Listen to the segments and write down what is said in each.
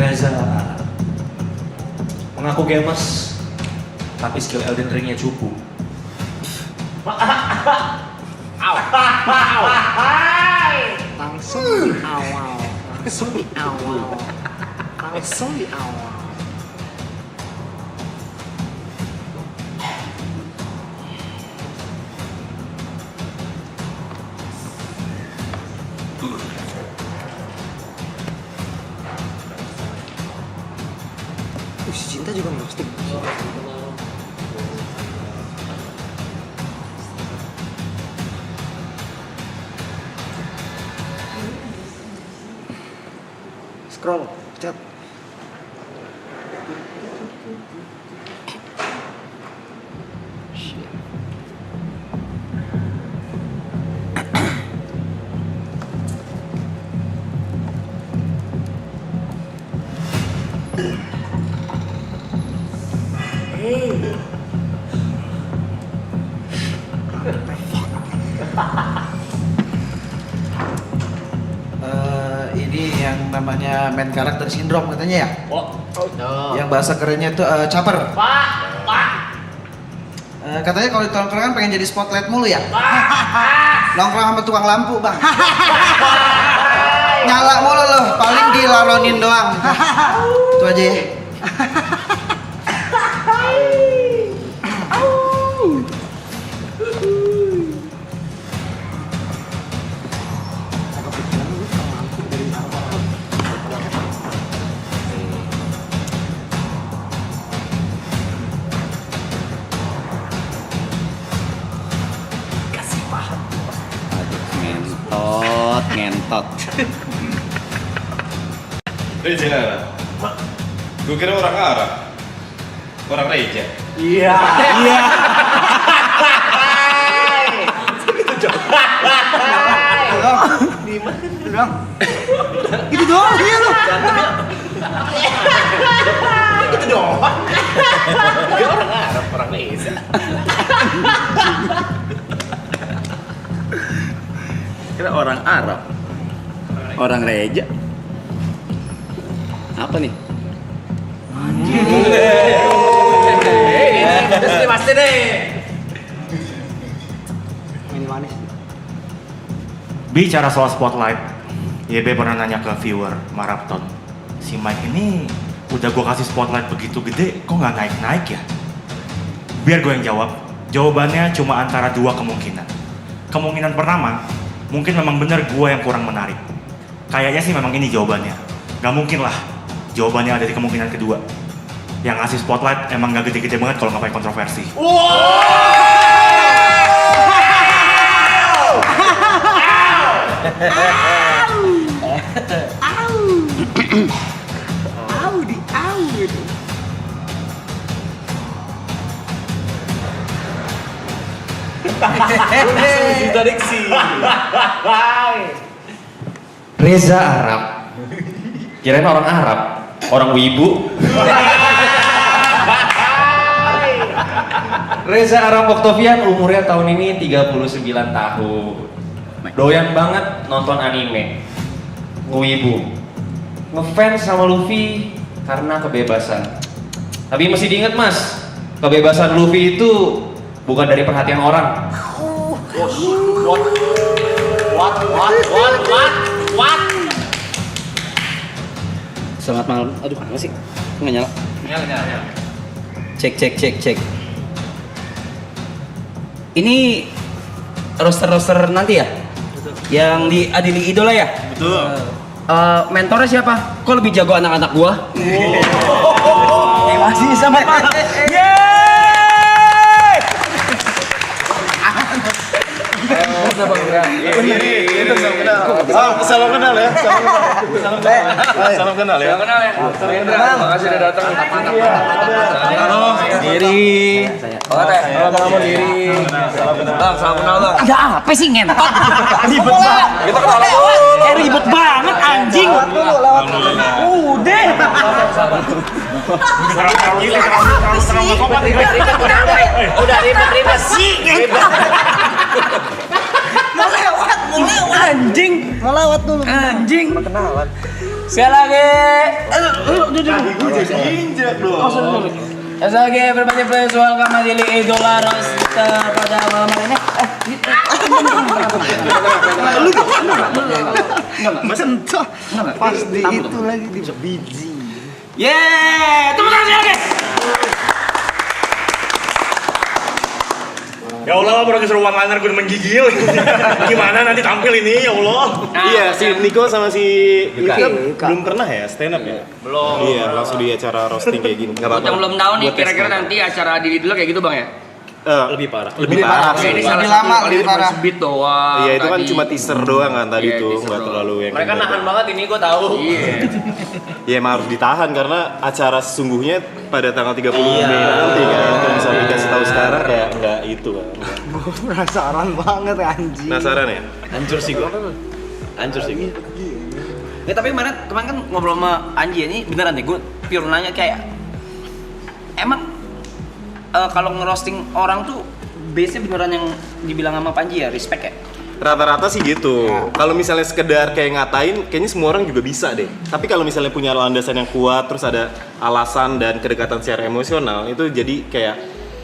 Reza mengaku gamers, tapi skill Elden Ring-nya cupu. Langsung di awal. Si Cinta juga ngasih. Scroll, pencet. Ini yang namanya main karakter sindrom katanya ya? Oh. Yang bahasa kerennya itu caper. Katanya kalau di tongkrongan pengen jadi spotlight mulu ya? Nongkrong sama tukang lampu bang. Nyala mulu loh, paling dilaronin doang. Itu aja ya. Ngentot. Reja Arab? Gue kira orang Arab. Orang Reja. Iya. Itu doang dia lu. Itu doang. Dia orang Arab, orang Reza. Kira orang Arab. Orang Reja. Apa nih? Pasti deh. Ini manis. Bicara soal spotlight, YB pernah nanya ke viewer Marathon, si Mike ini udah gue kasih spotlight begitu gede, kok nggak naik-naik ya? Biar gue yang jawab. Jawabannya cuma antara dua kemungkinan. Kemungkinan pertama, mungkin memang benar gue yang kurang menarik. Kayaknya sih memang ini jawabannya. Gak mungkin lah jawabannya ada di kemungkinan kedua. Yang ngasih spotlight emang gak gede-gede banget kalau nggak pakai kontroversi. Reza Arab. Kirain orang Arab, orang wibu. Reza Arab Octavian umurnya tahun ini 39 tahun. Doyan banget nonton anime. Wibu. Ngefans sama Luffy karena kebebasan. Tapi mesti diingat mas, kebebasan Luffy itu bukan dari perhatian orang. What? Selamat malam. Aduh, mana sih? Nggak nyala. Nyala. Cek. Ini roster nanti ya? Betul. Yang diadili idola ya? Betul. Mentornya siapa? Kok lebih jago anak-anak gua? Masih sama. Salam kenal ya. Salam kenal ya. Makasih udah datang. Halo. Diri. Salam diri. Bang, salam kenal bang. Ada apa sih ngentot? Ribet banget. Kita kenal dulu. Ribet banget anjing. Udah. Udah ribet sih. Mau lewat anjing. Mau lewat dulu. Anjing. Kenalan. Sekali lagi. Injak dong. Sekali lagi berbanyak visual kami di Idola Roster pada malam hari ini. Pas di itu lagi di biji. Yeay, tepuk tangan sekali lagi. Ya Allah, baru keseruan liner gue menggigil. Gimana nanti tampil ini, ya Allah. Iya, si Niko sama si Ika Ika. belum pernah ya stand up ya? Belum. Iya, langsung di acara roasting kayak gini. Enggak Buat yang belum tahu nih, Buat tes kira-kira nama. nanti acara di dulu kayak gitu bang ya? Lebih parah. Lebih parah Oke, sih. ini Lebih salah lama, satu lebih kali parah. sebit doang. Iya, itu kan tadi. cuma teaser doang kan tadi Iya, tuh, teaser nggak doang. terlalu yang Mereka kayak nahan gitu. banget ini gue tahu. Iya. Ya emang harus ditahan karena acara sesungguhnya pada tanggal 30 Mei nanti kan. Kalau misalnya dikasih tahu sekarang kayak enggak itu kan. Gue penasaran banget anjing. Penasaran ya? Hancur sih gue. Hancur sih gue. Ya, tapi kemarin kan ngobrol sama Anji ini beneran deh, gue pure nanya kayak emang kalau ngerosting orang tuh base-nya beneran yang dibilang sama Panji ya, respect ya? Rata-rata sih gitu. Kalau misalnya sekedar kayak ngatain, kayaknya semua orang juga bisa deh. Tapi kalau misalnya punya landasan yang kuat, terus ada alasan dan kedekatan secara emosional, itu jadi kayak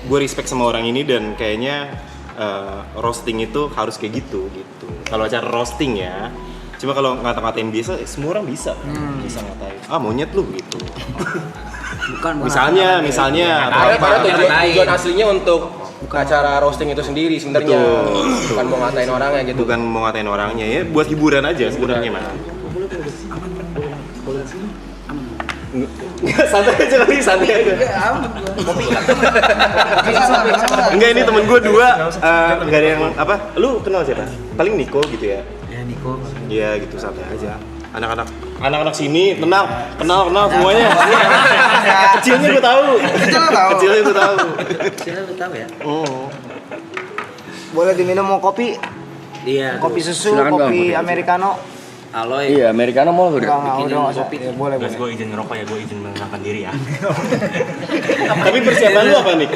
gue respect sama orang ini dan kayaknya roasting itu harus kayak gitu. Kalau acara roasting ya. Cuma kalau ngata-ngatain biasa, semua orang bisa. Bisa ngatain. Ah monyet lu gitu. Bukan. Misalnya atau apa. Tujuan aslinya untuk acara roasting itu sendiri sebenarnya. Betul. Bukan mau ngatain orangnya gitu. Bukan mau ngatain orangnya ya, buat hiburan aja sebenarnya mah. Enggak, santai aja kali, santai aja. Enggak, ini temen gue dua, enggak ada yang apa? Lu kenal siapa? Paling Niko gitu ya? Ya Niko. Iya gitu, santai aja. Anak-anak sini kenal semuanya. Kecilnya gue tahu. Kecilnya gue tahu. Saya udah tahu ya. Oh. Boleh diminum mau kopi? Iya. Kopi susu, Silakan, kopi Bang. americano. Aloy. Iya, Americano mau Enggak, udah enggak usah. kopi. Ya, boleh, Guys, boleh. gue izin ngerokok ya, gue izin menenangkan diri ya. Tapi persiapan lu apa nih?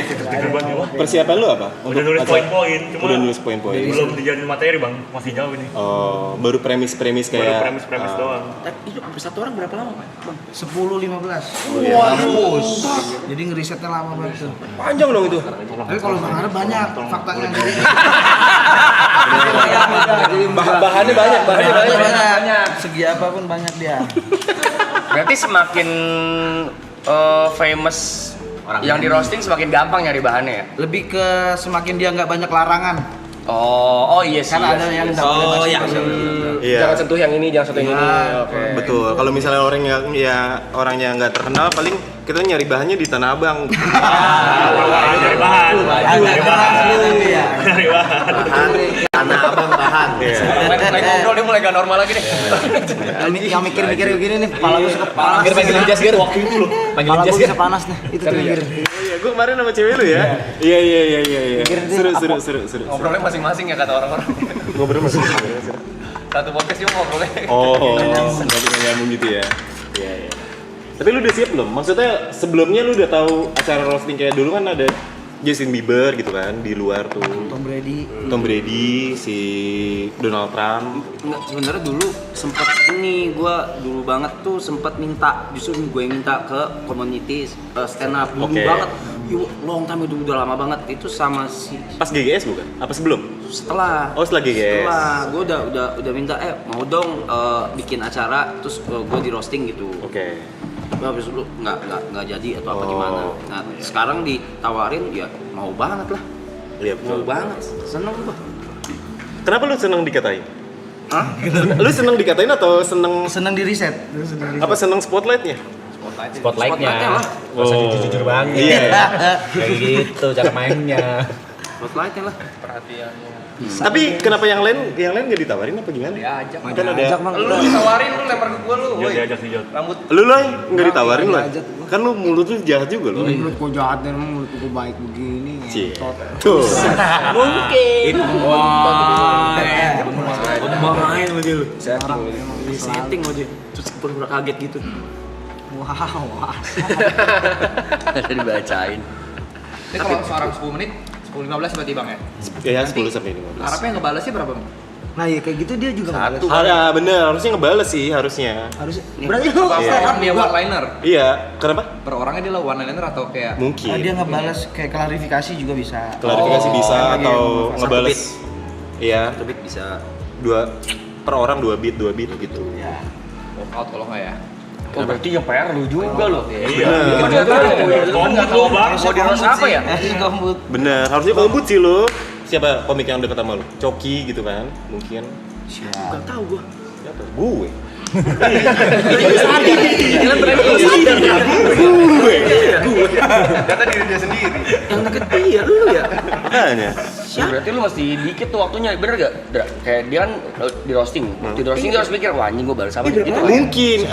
Persiapan lu apa? Udah nulis poin-poin, cuma Udah nulis poin-poin. belum dijadiin materi bang, masih jauh ini. Oh, baru premis-premis Baru kayak premis-premis doang. Tapi itu sampai satu orang berapa lama bang? 10-15. Waduh. Jadi ngerisetnya lama banget tuh. Panjang dong itu. Tapi kalau Bang Arab banyak faktanya. Bahannya banyak. Segi apapun banyak dia. Berarti semakin famous yang di roasting semakin gampang nyari bahannya ya? Lebih ke semakin dia nggak banyak larangan. Oh iya sih. Kan ada yang nggak boleh Oh masuk iya. ke sini. Iya. Jangan sentuh yang ini, jangan sentuh yang ini. Oke. Betul. Kalau misalnya orangnya nggak terkenal, paling kita nyari bahannya di Tanah Abang. Dari bahan. Dari bahan. Dari bahan. Tanah Abang bahan. Iya. Mulai ngobrol dia mulai gak normal lagi nih. Yang mikir-mikir begini nih, kepala gue suka panas. Ger panggilin Jas Ger. Waktu itu loh. Panggilin Kepala Jas gue Ger. bisa panas nih. Itu tuh mikir. Iya, gue kemarin sama cewek lu ya. Iya. Seru. Ngobrolnya masing-masing ya kata orang-orang. Ngobrol masih. Satu podcast juga ngobrolnya. Oh, nggak nyambung gitu ya. Iya. Tapi lu udah siap belum? Maksudnya sebelumnya lu udah tahu acara roasting kayak dulu kan ada Justin Bieber gitu kan di luar tuh. Tom Brady, si Donald Trump. Enggak, sebenarnya dulu sempat ini gua dulu banget tuh sempat minta, justru gue yang minta ke community stand up dulu Oke. banget. Long time itu udah lama banget itu sama si Pas GGS bukan? Apa sebelum? setelah Oh, setelah GGS. setelah gue udah minta mau dong bikin acara terus gue di roasting gitu. Oke. Habis itu nggak jadi atau apa Oh. gimana. Nah sekarang ditawarin ya mau banget lah, Iya mau betul. banget, seneng gua. Kenapa lu seneng dikatain? Hah? Lu seneng dikatain atau seneng Seneng di riset. apa seneng spotlightnya? Spotlightnya lah. Gak usah jujur banget. Iya. Kayak gitu cara mainnya. Spotlightnya lah. Perhatiannya. Tapi kenapa yang lain nggak ditawarin apa gimana? Diajak. Kan ada. Lu ditawarin lu lempar ke gua lu. Jod, woi. diajak sih Jod. Rambut Lu loh nggak ditawarin loh. Kan lu mulut lu jahat juga loh. Mulut kok jahat dan mulut kok baik begini. Cie. ngentot. Tuh. Mungkin. Wah. Main aja lu. Sekarang Di setting aja. Terus pura-pura kaget gitu. Wow. Ada dibacain. Ini kalau seorang 10 menit, 10-15 berarti bang ya? Ya 10 sampai 15. Harapnya ngebalasnya berapa bang? Nah ya kayak gitu dia juga ngebales. Bener, harusnya ngebales sih harusnya. Harusnya. Berarti lu Iya. Kan dia one liner. Iya, kenapa? Per orangnya dia lah one liner atau kayak Mungkin. dia ngebales kayak klarifikasi juga bisa. Klarifikasi bisa lagi atau yang ngebales. Iya, Lebih bisa. per orang 2 beat gitu. Ya. walkout kalau nggak ya. Oh berarti yang PR lu juga loh. Iya. Nggak tahu mau diros apa ya? Gambut. Bener, harusnya komput sih lo. Siapa komik yang dekat sama lo? Coki gitu kan? Mungkin. Gak tahu gua. Siapa? Gue. Kalian berani lu sadar ya? Kata diri dia sendiri. Yang deket dia lu ya. Makanya. Berarti lu masih dikit tuh waktunya, bener gak? Kayak dia kan di roasting. Di roasting dia harus mikir, wah anjing gua balas apa nih? Gitu. Mungkin.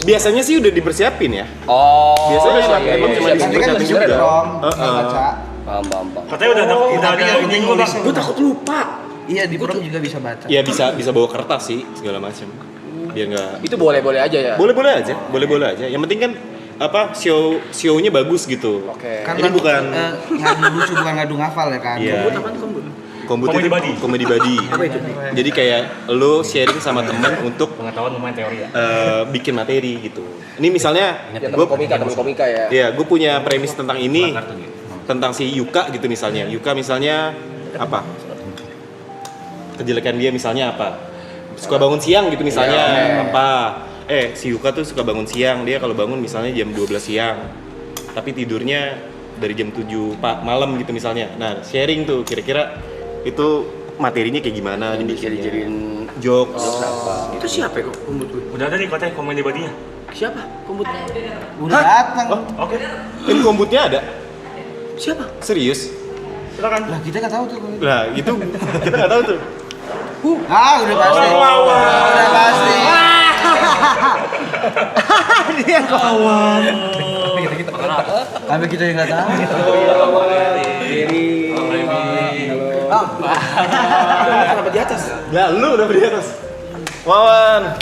Biasanya sih udah dipersiapin ya. Oh. Biasanya iya, emang iya, cuma iya. Nanti kan dipersiapin udah juga. dong. Heeh. Baca. Paham. Katanya udah tapi yang penting gua, Bang. nulis. Gua takut lupa. Iya di prom juga bisa baca. Ya bisa bawa kertas sih segala macam. Biar nggak. Itu boleh-boleh aja ya. Boleh-boleh aja. Yang penting kan apa show-nya bagus gitu. Oke. Kan Ini bukan ngadu lucu bukan ngadu ngafal ya kan. Iya. Kombut apaan kombut? Kombut Comedy itu buddy. comedy buddy. Jadi kayak lo sharing sama temen untuk Pengetahuan lumayan teori ya. bikin materi gitu. Ini misalnya Ya, gue teman komika ya. ya gue punya premis tentang ini, tentang si Yuka gitu misalnya. Yuka misalnya apa? Kejelekan dia misalnya apa? Suka bangun siang gitu misalnya apa? Si Yuka tuh suka bangun siang. Dia kalau bangun misalnya jam 12 siang. Tapi tidurnya dari jam 7 malam gitu misalnya. Nah, sharing tuh kira-kira itu materinya kayak gimana Bisa dibikinnya. dijadiin Jokes. Itu siapa ya kok kombut gue? Udah ada nih katanya komedi badinya. Siapa kombut? Udah datang. Oke. Ini kombutnya ada? Siapa? Serius? Silakan. Lah kita nggak tahu tuh. Nah, itu kita nggak tahu tuh. Udah pasti. Udah pasti. Dia kawan. Tapi kita yang nggak tahu. Kenapa di atas? Ya, lu udah di atas. Wawan.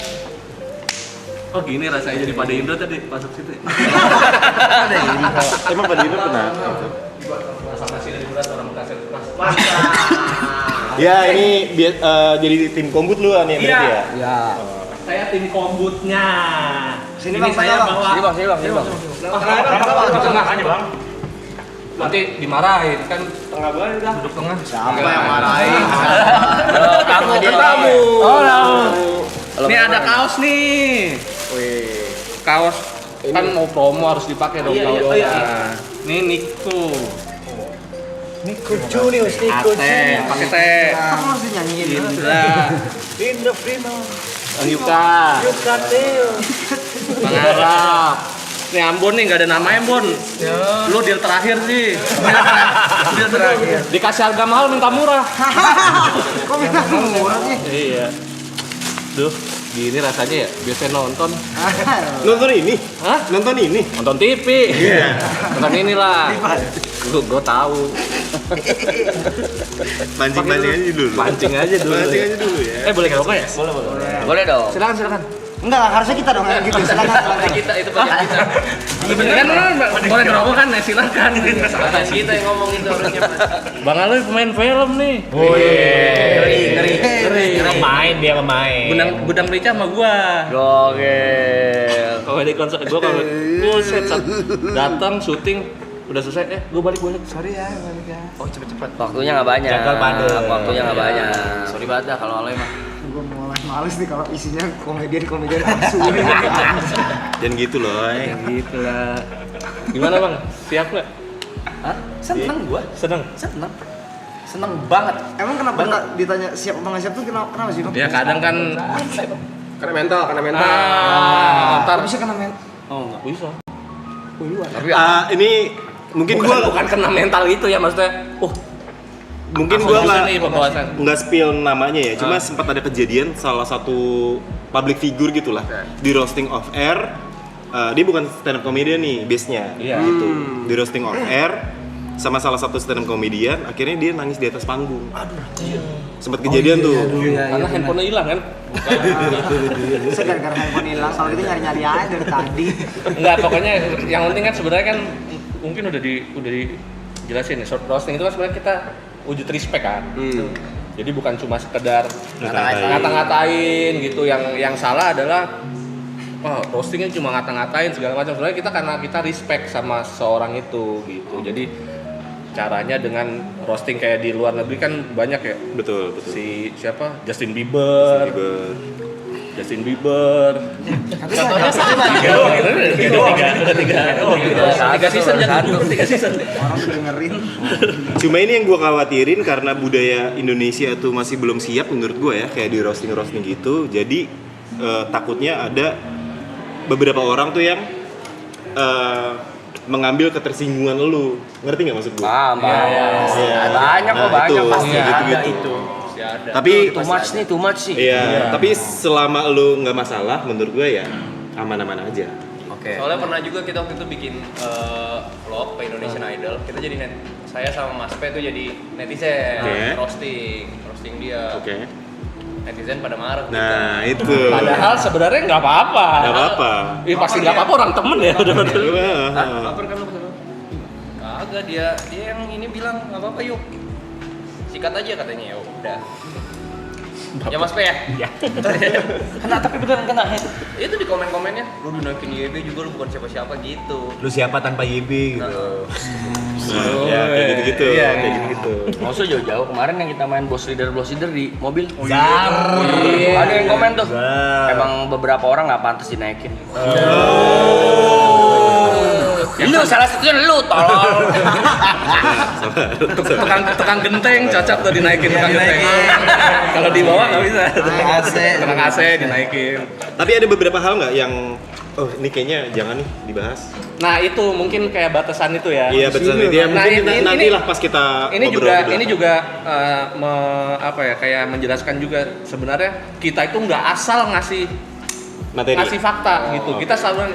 Oh gini rasanya jadi pada Indro tadi masuk situ. Emang pada itu pernah? Ya, ini jadi tim kombut lu nih berarti ya? Ya. Saya tim kombutnya. Sini, Ini Bang, saya Bang. bawa. Sini bang. Di tengah aja bang. Nanti dimarahin kan tengah banget dah duduk tengah. Siapa yang marahin? Tamu Dia tamu. Nih ada kaos nih. Kaos kan mau promo harus dipakai dong kaos. Nah, Nih Nico. Nico Junius, Nico Teh, pakai teh. Kamu harus dinyanyiin. Indra. Indra Primo. Bang Yuka. Yuka Teo. Bang Arab. Nih Ambon nih nggak ada namanya Ambon. Lu deal terakhir sih. Deal terakhir. Dikasih harga mahal minta murah. Kok minta murah sih? Iya. Duh, gini rasanya ya. Biasanya nonton. Nonton ini? Hah? Nonton ini? Nonton TV. Iya. Nonton inilah. Gue tahu. Mancing-mancing aja dulu. Pancing aja dulu. Mancing aja dulu ya. Boleh ngerokok ya? Boleh dong. Silakan. Enggak, harusnya kita dong yang gitu. Silakan. Kita itu bagian kita. Kan boleh ngerokok kan? Ya silakan. Salah kita yang ngomong itu harusnya. Bang Aloy pemain film nih. Ngeri. Main dia pemain. Gudang merica sama gua. Gokil. Kalau di konser gua kalau buset datang syuting udah selesai gua balik. Sorry ya, balik ya. Oh cepet-cepet. Waktunya nggak banyak. Jadwal padat. Waktunya nggak banyak. Sorry banget dah kalau Aloy mah. Gue mulai males nih kalau isinya komedian asu. Dan gitu loh. Gitu lah. Gimana bang? Siap nggak? Hah? Seneng gua. Seneng. Seneng banget. Emang kenapa nggak ditanya siap apa nggak siap tuh kenapa sih bang? Ya kadang kan. Karena mental. Ntar Bisa kena men. Oh nggak bisa. Tapi Ini mungkin Bukan kena mental itu ya maksudnya. mungkin Fokus gua nih pembahasan. nggak spill namanya ya. Cuma sempat ada kejadian salah satu public figure gitulah di roasting off air. Dia bukan stand up comedian nih base-nya. Iya. Gitu. Di roasting off air sama salah satu stand up comedian, akhirnya dia nangis di atas panggung. Sempat kejadian tuh. Karena handphonenya hilang kan? Saya gara-gara handphone hilang, soalnya kita nyari-nyari aja dari tadi. Enggak, pokoknya yang penting kan sebenarnya kan mungkin udah dijelasin nih. Roasting itu kan sebenarnya kita wujud respect kan. Jadi bukan cuma sekedar Ngata-ngatain. ngata-ngatain gitu. Yang salah adalah roastingnya cuma ngata-ngatain segala macam. Sebenarnya kita karena kita respect sama seorang itu gitu. Jadi caranya dengan roasting kayak di luar negeri kan banyak ya. Betul. Si siapa? Justin Bieber. Contohnya sama. Tiga season. Orang tuh dengerin. Cuma ini yang gue khawatirin karena budaya Indonesia tuh masih belum siap menurut gue ya, kayak di roasting gitu. Jadi takutnya ada beberapa orang tuh yang mengambil ketersinggungan lu, ngerti nggak maksud gue? Paham. Iya. Banyak kok, Nah, banyak itu, pasti gitu, ada gitu. itu. Tapi Too much sih. iya, tapi selama lu nggak masalah, menurut gue ya aman-aman aja. Oke. Soalnya pernah juga kita waktu itu bikin vlog ke Indonesian Idol. Kita jadi saya sama Mas P tuh jadi netizen, Oke. roasting dia. Oke. Netizen pada marah. Nah itu. Padahal sebenarnya nggak apa-apa. Nggak apa-apa. Pasti nggak apa-apa, orang temen ya udah. Baper kan lu kesana? Kagak, dia yang ini bilang nggak apa-apa yuk. Sikat aja katanya, ya udah. Ya Mas P ya? Ya. Kena tapi beneran kena itu. Itu di komen-komennya, lu dinaikin YB juga, lu bukan siapa-siapa gitu. Lu siapa tanpa YB gitu. Ya kayak gitu-gitu. Iya, Kayak gitu-gitu. Nggak usah jauh-jauh, kemarin yang kita main boss leader di mobil. Zar. Ada yang komen tuh. Zar. Emang beberapa orang nggak pantas dinaikin. Lu salah satunya lu tolol. Tekan genteng, cocok tuh dinaikin tekan genteng. Kalau di bawah nggak bisa. Tekan AC dinaikin. Tapi ada beberapa hal nggak yang ini kayaknya jangan nih dibahas. Nah itu mungkin kayak batasan itu ya. Iya betul itu ya. Nah, Mungkin ini- nantilah pas kita ini ngobrol juga di ini belakang. juga apa ya, kayak menjelaskan juga sebenarnya kita itu nggak asal ngasih materi. fakta gitu. Kita selalu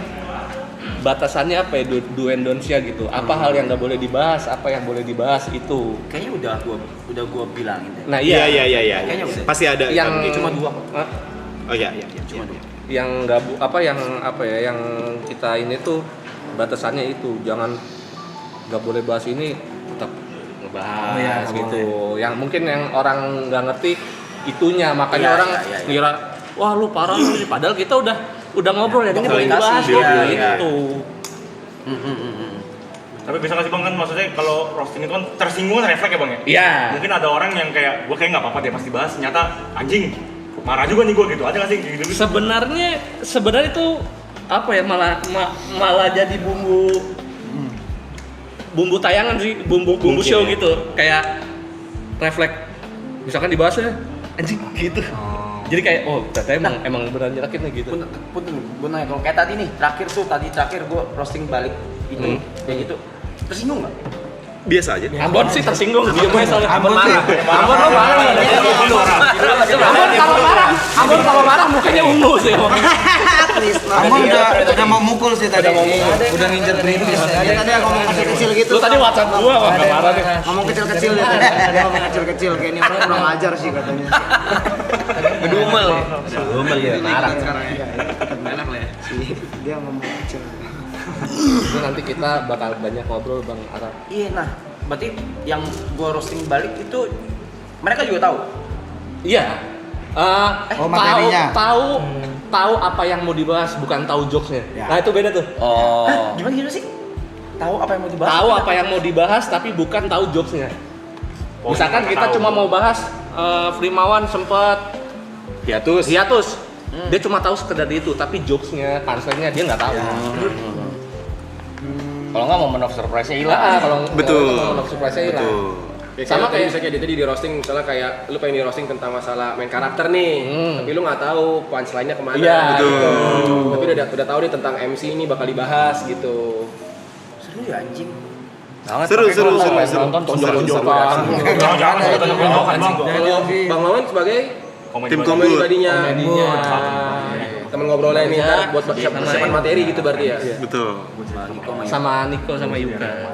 batasannya apa ya, do and don't-nya gitu. Apa hal yang nggak boleh dibahas, apa yang boleh dibahas itu. Kayaknya udah gua bilangin deh. Nah Iya iya, iya. Kayaknya udah. Pasti ada yang kan, cuma dua. Hah? Oh iya. Cuma dua. Yang nggak yang kita ini tuh batasannya itu jangan nggak boleh bahas ini, tetap ngebahas gitu. Yang mungkin yang orang nggak ngerti itunya, makanya Iya, orang iya. ngira wah lu parah lu, padahal kita udah ngobrol ya, ini boleh komunikasi, dibahas iya, kok iya. gitu. Tapi bisa nggak sih bang, kan maksudnya kalau roasting itu kan tersinggung kan refleks ya bang ya? Iya. Mungkin ada orang yang kayak, gue kayak nggak apa-apa deh pasti bahas, ternyata anjing marah juga nih gue gitu, ada nggak sih gitu? Sebenarnya itu apa ya, malah jadi bumbu tayangan sih, bumbu Mungkin show ya. gitu, kayak refleks misalkan dibahasnya anjing gitu. Jadi kayak ternyata emang beneran nyerakin nih gitu. Punten, gue nanya kalau kayak tadi nih, terakhir gue roasting balik itu kayak gitu. Tersinggung nggak? Biasa aja. Ambon sih tersinggung, dia gue soalnya Ambon marah. Ambon lo marah. Ambon kalau marah mukanya ungu sih. Amon udah mau mukul sih tadi. Udah ngincer perintis. Tadi ngomong kecil-kecil gitu. Lu tadi WhatsApp gua apa enggak marah deh. Ngomong kecil-kecil ya. Tadi ngomong kecil-kecil kayak ini orang kurang ajar sih katanya. Gedumel. Ngomel ya. Marah. Enak lah ya. Dia ngomong kecil. Itu nanti kita bakal banyak ngobrol Bang Ara. Iya, nah berarti yang gue roasting balik itu mereka juga tahu. Iya. materinya. Tahu apa yang mau dibahas, bukan tahu jokesnya. Ya. Nah itu beda tuh. Oh. Gimana sih? Tahu apa yang mau dibahas? Tahu apa yang mau dibahas tapi bukan tahu jokesnya. Misalkan kita cuma mau bahas Frimawan sempet Hiatus. Dia cuma tahu sekedar itu, tapi jokesnya, punchline-nya dia nggak tahu. Kalau nggak momen of surprise-nya hilang. Kalau Betul. kalau surprise-nya hilang. Betul. Ya, Sama kayak kayak- misalnya dia tadi di roasting, misalnya kayak lu pengen di roasting tentang masalah main karakter nih, tapi lu nggak tahu punchline-nya kemana. Iya, gitu. betul. Tapi udah tahu nih tentang MC ini bakal dibahas gitu. Seru ya anjing. Seru. Nonton tonjok-tonjokan. Bang Mawan sebagai Tim komedi Kumbut. tadinya, temen ngobrolnya ini Iya. buat persiapan materi gitu berarti ya. Betul. Sama Niko sama Yuka.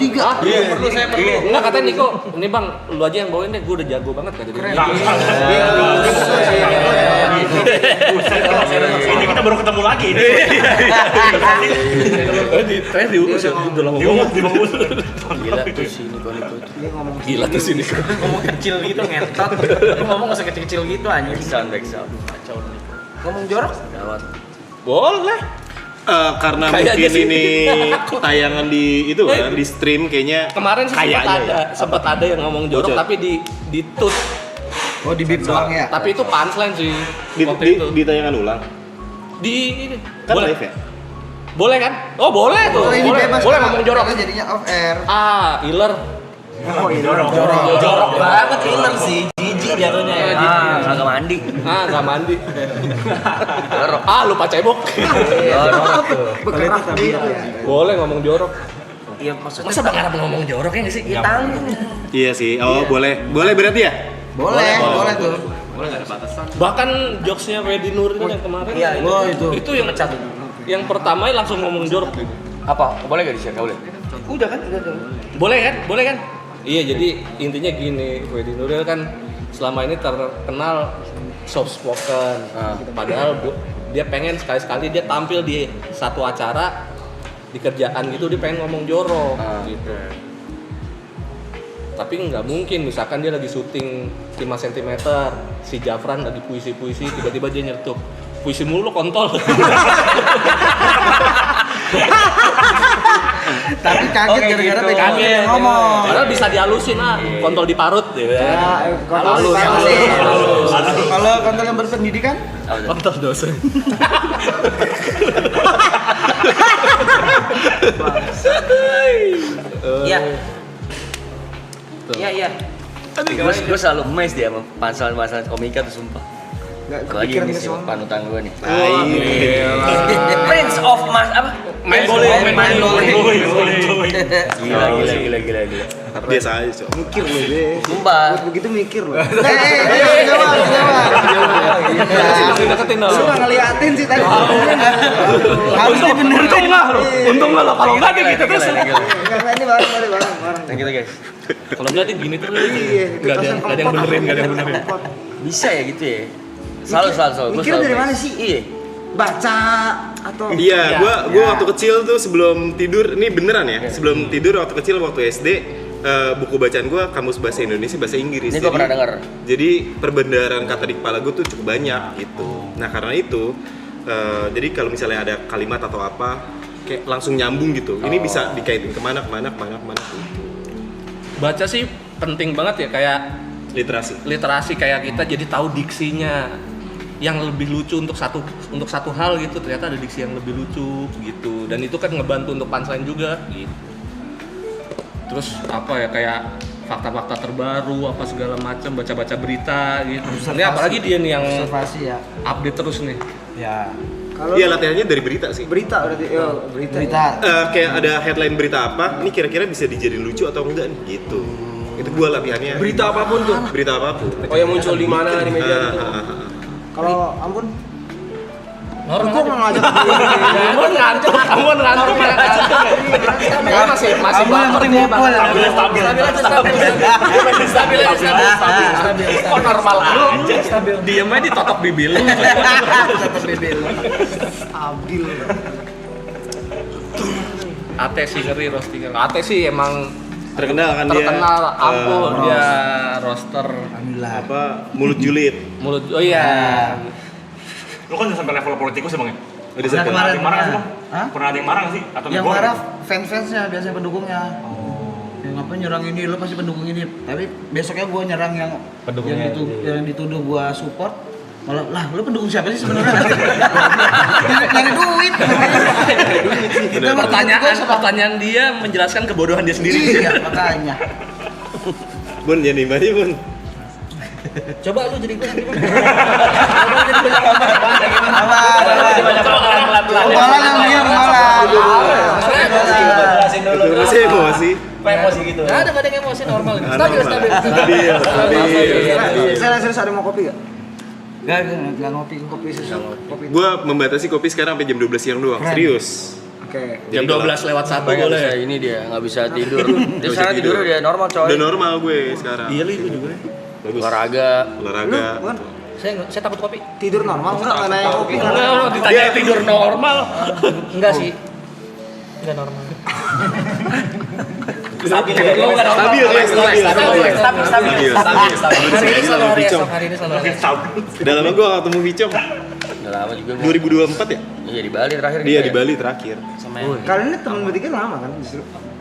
Tiga. Perlu saya perlu. Enggak, katanya Niko, ini Bang, lu aja yang bawain deh, gue udah jago banget kata dia. Ini kita kita baru ketemu lagi. Saya diurus ya, udah lama Diurus. Gila tuh si Niko itu. Gila tuh sini. Ngomong kecil gitu ngentot. Lu ngomong nggak usah kecil-kecil gitu anjing. Backsound. Kacau nih. Ngomong jorok? Gawat. Boleh. Karena Kayaknya mungkin sih. ini tayangan di itu kan di stream kayaknya Kemarin sih sempat ada yang ngomong jorok tapi di tut. Oh di bip doang ya? Tapi itu punchline sih di, waktu di, itu. di tayangan ulang Di ini. kan Boleh. live ya. Boleh kan? Oh, boleh tuh. Oh, ini boleh. bebas, Boleh Pak. ngomong jorok. Karena jadinya off air. Iler. Oh iya. Jorok banget killer sih. Jijik jatuhnya ya. Kagak mandi. Enggak mandi. Jorok. Lupa cebok. Jorok tuh. Bekerah tapi ya. Boleh ngomong jorok. Iya maksudnya. Masa berharap ngomong jorok ya nggak sih? Iya tanggung. Iya sih. Oh boleh berarti ya. Boleh tuh. Bahkan jokesnya Wedi Nuril yang kemarin. Iya, Oh itu. Itu yang ngecap. Yang pertama langsung ngomong jorok. Apa? Boleh gak di-share? Gak boleh? Udah kan? Boleh kan? Boleh kan? Iya, jadi intinya gini, Wedi Nuril kan selama ini terkenal soft spoken. Padahal dia pengen sekali-sekali dia tampil di satu acara di kerjaan gitu, dia pengen ngomong jorok gitu. Tapi nggak mungkin, misalkan dia lagi syuting 5 cm, si Jafran lagi puisi-puisi, tiba-tiba dia nyertup puisi mulu lo kontol. Tapi kaget gara-gara pegang Kaget. ngomong. Padahal bisa dihalusin kontol di parut gitu ya. Halus. Kalau kantor yang berpendidikan? Kontol dosen. Iya. Iya. Gue selalu emes dia sama pansel-pansel komika tuh sumpah. Enggak Lagi kepikiran ini ke sih sono. panutan gue nih. Prince of Mas apa? Main bowling. Gila. Biasa aja cok. Mikir lu deh. Sumpah. Begitu mikir lu. Deketin dong. Lu nggak ngeliatin sih tadi. Harusnya bener tuh nggak lo. Untung nggak lo. Kalau nggak dia gitu terus. Karena ini bareng. Nah gitu guys. Kalau nggak dia gini terus. Iya, Nggak ada yang benerin. Bisa ya gitu ya? Selalu. Gua Mikir selalu dari emes. mana sih? Iya. Baca atau Iya, gua Ya. waktu kecil tuh sebelum tidur, ini beneran ya. Sebelum tidur waktu kecil waktu SD, buku bacaan gua Kamus Bahasa Indonesia Bahasa Inggris. Ini gua pernah denger. Jadi perbendaharaan kata di kepala gua tuh cukup banyak gitu. Nah karena itu, jadi kalau misalnya ada kalimat atau apa, kayak langsung nyambung gitu. Ini bisa dikaitin kemana gitu. Baca sih penting banget ya, kayak Literasi. kayak kita jadi tahu diksinya yang lebih lucu untuk satu hal gitu. Ternyata ada diksi yang lebih lucu gitu, dan itu kan ngebantu untuk punchline juga gitu. Terus apa ya, kayak fakta-fakta terbaru apa segala macam, baca berita gitu. Ini apalagi dia nih yang observasi ya? update terus nih. Ya. Kalau Iya latihannya dari berita sih. berita berarti berita. Kayak ada headline berita apa, ini kira-kira bisa dijadiin lucu atau enggak nih gitu. Itu gua latihannya. Berita apapun tuh. Berita apapun. Oh yang muncul di mana di media itu. Kalau Ambon Normal. Kok nggak ngajak Kamu ngantuk ya. Kamu masih Ambon yang penting ngumpul. stabil. Kok normal aja? Diam aja ditotok bibir lu. Tetap bebel. Abil. Ate sih ngeri roasting. Ate sih emang Terkenal kan dia. ampun dia roaster Alhamdulillah. Apa mulut julid. mulut. Oh iya. Lu kan udah sampai level politikus ya bang ya? Udah Nah, sampai Pernah ada yang marah nggak sih bang? Hah? Pernah ada yang marah nggak sih? Atau Yang negor marah gitu? fans-fansnya biasanya pendukungnya. Yang ngapain nyerang ini, lo pasti pendukung ini. Tapi besoknya gue nyerang yang yang dituduh gue support. Malah lah, lu pendukung siapa sih sebenarnya? Nyari duit. Itu Pertanyaan dia menjelaskan kebodohan dia sendiri. Iya, makanya. Bun jadi mana Bun? Coba lu jadi gue. Kemalan yang dia kemalan. Itu masih emosi. Emosi gitu. Nggak ada yang emosi normal. Stabil. Serius ada mau kopi gak? Gak ngopi, kopi susu. Kopi. Gua membatasi kopi sekarang sampai jam 12 siang doang. Keren. Serius. Oke. Jam 12 lewat 1 boleh. Ini dia nggak bisa tidur. Dia sekarang tidur dia normal coy. Udah normal gue sekarang. Iya lu juga. Bagus. Olahraga. Lu, Olahraga. Bun? Saya takut kopi. Tidur normal enggak nanya kopi? Ditanya tidur normal. Enggak sih. Enggak normal. Stabil. Hari ini selalu hari esok, hari ini selalu hari esok. Udah lama gue gak ketemu Vicom. Udah lama juga. 2024 ya? Iya di Bali terakhir. Dia di Bali terakhir. Sama yang Kalian ini teman bertiga lama kan justru?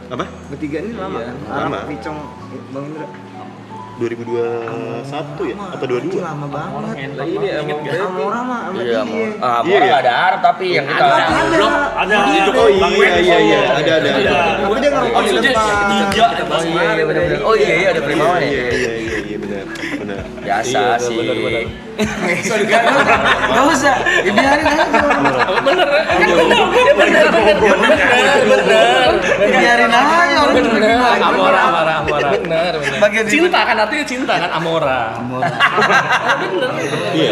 Apa? Bertiga ini lama kan? lama. Picong, Bang Indra. 2021 ya? Apa 22? Lama banget. Lah ini emang Amora mah sama Iya, dia. Amora nggak ada Arab tapi yang kita Ada. Oh iya, ada. Tapi dia ngerokok di depan. Oh iya ada Primawan ya. Iya benar. Biasa sih. Gak usah, dibiarin aja. Bener. Dibiarin aja orang gimana. Amora. Bener. Cinta kan artinya cinta kan Amora. Iya.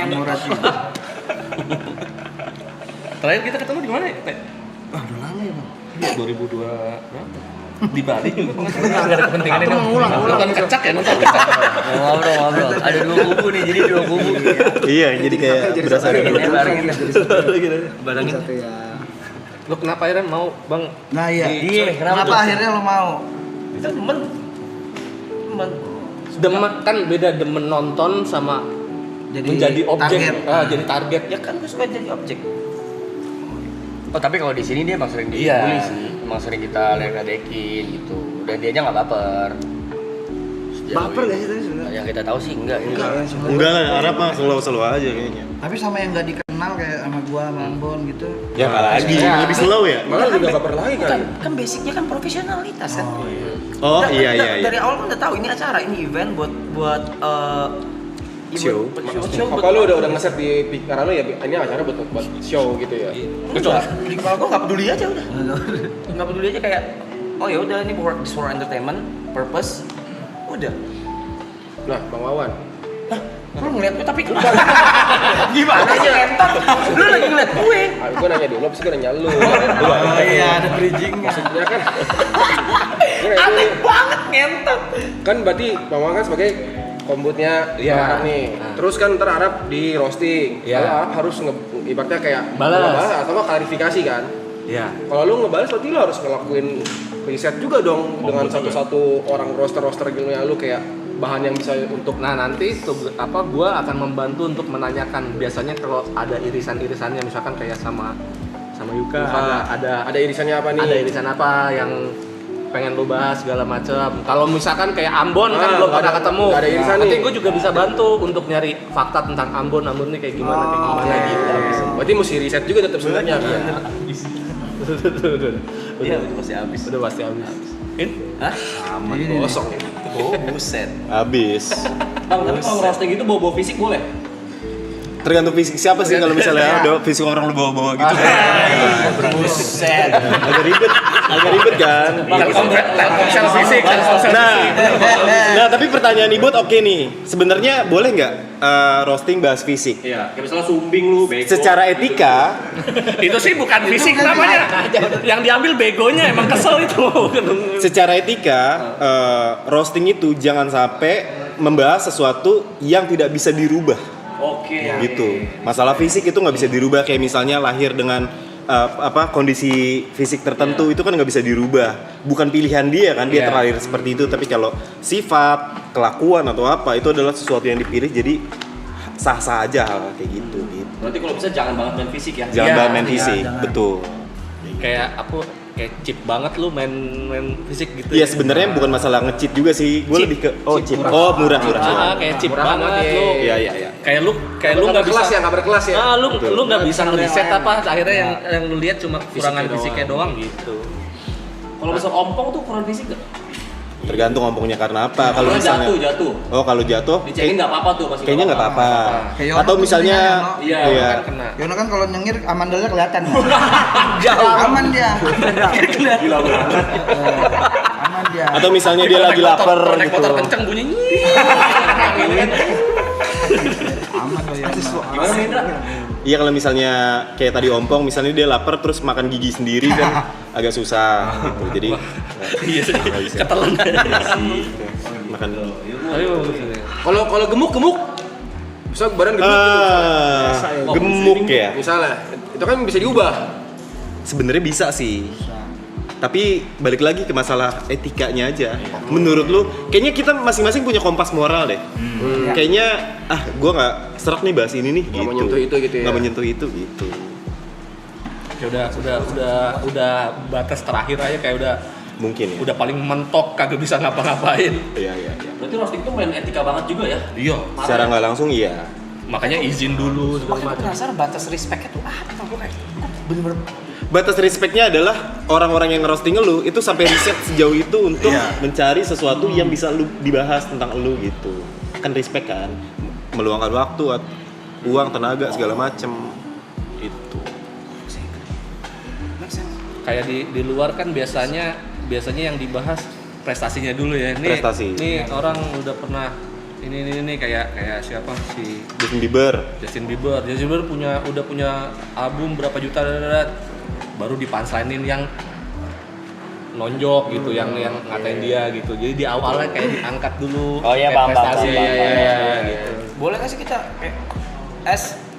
Amora sih. Terakhir kita ketemu di mana ya, Teh? Udah lama ya, Bang. Iya, 2002 berapa? Di Bali juga. Enggak ada kepentingan ini. Nonton kecak ya, nonton kecak. Ngobrol. Ada dua kubu nih, jadi dua kubu. Iya, jadi kayak berasa ada Ini barengin. Barengin. Satu ya. Lu kenapa akhirnya mau, Bang? Nah iya. Iya, Kenapa akhirnya lo mau? Itu demen. Demen kan beda demen nonton sama menjadi objek. target. Jadi target. Ya kan gue suka jadi objek. Oh tapi kalau di sini dia emang sering Iya. dibully sih, emang sering kita ledekin gitu, dan dia nya nggak baper. Sejauh Baper ini. gak sih tadi sebenarnya? Yang kita tahu sih enggak. Enggak ya sebenarnya. Enggak lah, Arab mah slow aja kayaknya. Tapi sama yang gak dikenal kayak sama gua, sama Ambon gitu. Ya nggak lagi, lebih slow ya? malah juga baper lagi Bukan, kan. kan basicnya kan profesionalitas kan. Oh Udah- iya. Dari awal kan udah tahu ini acara, ini event buat Show. Apa lu udah nge-set di pikiran lu ya ini acara buat show gitu ya? Betul. Di kepala gua nggak peduli aja udah. Nggak peduli aja kayak oh ya udah ini for entertainment purpose. Udah. Nah, Bang Wawan, Lu ngeliat gue tapi gimana aja entar? Lu lagi ngeliat gue. gue nanya dulu, abis gue nanya lu. Oh iya, ada bridging. Maksudnya kan, Aneh banget ngentot. kan berarti Bang Wawan kan sebagai kombutnya Iya. Arab nih. Terus kan ntar Arab di roasting. Iya. Kalau Arab harus ibaratnya kayak Balas. ngebalas atau nggak klarifikasi kan. Iya. Kalau lu ngebalas berarti lu harus ngelakuin riset juga dong dengan satu-satu orang roaster gitu yang lu kayak bahan yang bisa untuk Nah nanti gua akan membantu untuk menanyakan biasanya kalau ada irisan-irisannya misalkan kayak sama Yuka ada irisannya apa nih? ada irisan apa yang pengen lu bahas segala macam. Kalau misalkan kayak Ambon kan Ah, belum nggak pernah ada- ketemu. nggak ada irisan Nanti nih. gue juga bisa bantu untuk nyari fakta tentang Ambon nih kayak gimana gitu. Berarti mesti riset juga tetap sebenarnya kan. Iya, udah pasti habis. Udah pasti habis. Hah? Kosong ya. Oh, buset. Habis. Bang, tapi kalau roasting itu bawa fisik boleh? Tergantung fisik siapa sih kalau misalnya ada fisik orang lu bawa-bawa gitu. Buset. Agak ribet kan. Telkomsel fisik, Nah, tapi pertanyaan Ibut oke nih. Sebenarnya boleh nggak roasting bahas fisik? Iya, kayak misalnya sumbing lu, bego. Secara etika, itu sih bukan fisik namanya. Yang diambil begonya emang kesel itu. secara etika roasting itu jangan sampai membahas sesuatu yang tidak bisa dirubah. Oke. Gitu. Masalah fisik itu nggak bisa dirubah, kayak misalnya lahir dengan kondisi fisik tertentu itu kan nggak bisa dirubah. Bukan pilihan dia kan, dia terlahir seperti itu. Tapi kalau sifat, kelakuan atau apa itu adalah sesuatu yang dipilih, jadi sah-sah aja hal kayak gitu. Berarti kalau bisa jangan banget main fisik ya. Jangan Iya, bahas main fisik, betul. Kayak cheap banget lu main fisik gitu. Iya sebenarnya bukan masalah nge-cheat juga sih. Gue lebih ke cheap. Murah. Kayak cheap banget lu. Iya. Kayak lu nggak bisa kelas ya, nggak berkelas ya. lu nggak bisa ngeriset apa akhirnya yang lu lihat cuma kurangan fisiknya doang gitu. Kalau misal ompong tuh kurang fisik gak? Tergantung ompongnya karena apa. Kalau misalnya jatuh. Oh, kalau jatuh Dicekin nggak apa-apa tuh masih. kayaknya nggak apa-apa. Kayak Yono Atau tuh misalnya sebenarnya, Iya. iya. Kan kena. Yono kan kalau nyengir amandalnya kelihatan. Aman dia. Gila banget. Aman dia. Atau misalnya dia lagi lapar Naik gitu. motor kenceng bunyi. Aman loh ya. Gimana Indra? Iya kalau misalnya kayak tadi ompong, misalnya dia lapar terus makan gigi sendiri kan agak susah gitu. Jadi Iya sih. nggak bisa. Ketelan. Makan Ayo. Kalau gemuk, bisa badan gemuk gitu. Gemuk ya. Misalnya, itu kan bisa diubah. Sebenarnya bisa sih. Tapi balik lagi ke masalah etikanya aja. Menurut lu, kayaknya kita masing-masing punya kompas moral deh. Kayaknya gua nggak serak nih bahas ini nih. Nggak mau nyentuh itu gitu ya. Nggak menyentuh itu gitu. Ya udah batas terakhir aja kayak Mungkin ya. udah paling mentok kagak bisa ngapa-ngapain. Iya. Berarti roasting tuh main etika banget juga ya? Iya. Secara nggak langsung iya. Makanya izin dulu segala Makanya macam. penasaran batas respect itu apa? Gue kayak bener-bener Batas respectnya adalah orang-orang yang ngerosting lu itu sampai riset sejauh itu untuk mencari sesuatu yang bisa lu dibahas tentang lu gitu. Kan respect kan, meluangkan waktu, uang, tenaga segala macem itu. Kayak di luar kan biasanya yang dibahas prestasinya dulu ya. Nih, Prestasi. Nih orang udah pernah ini kayak siapa si Justin Bieber. Justin Bieber udah punya album berapa juta baru dipunchline-in yang nonjok gitu, yang ngatain dia gitu. Jadi di awalnya kayak diangkat dulu. Oh iya, kayak paham, prestasi paham. gitu. boleh nggak sih kita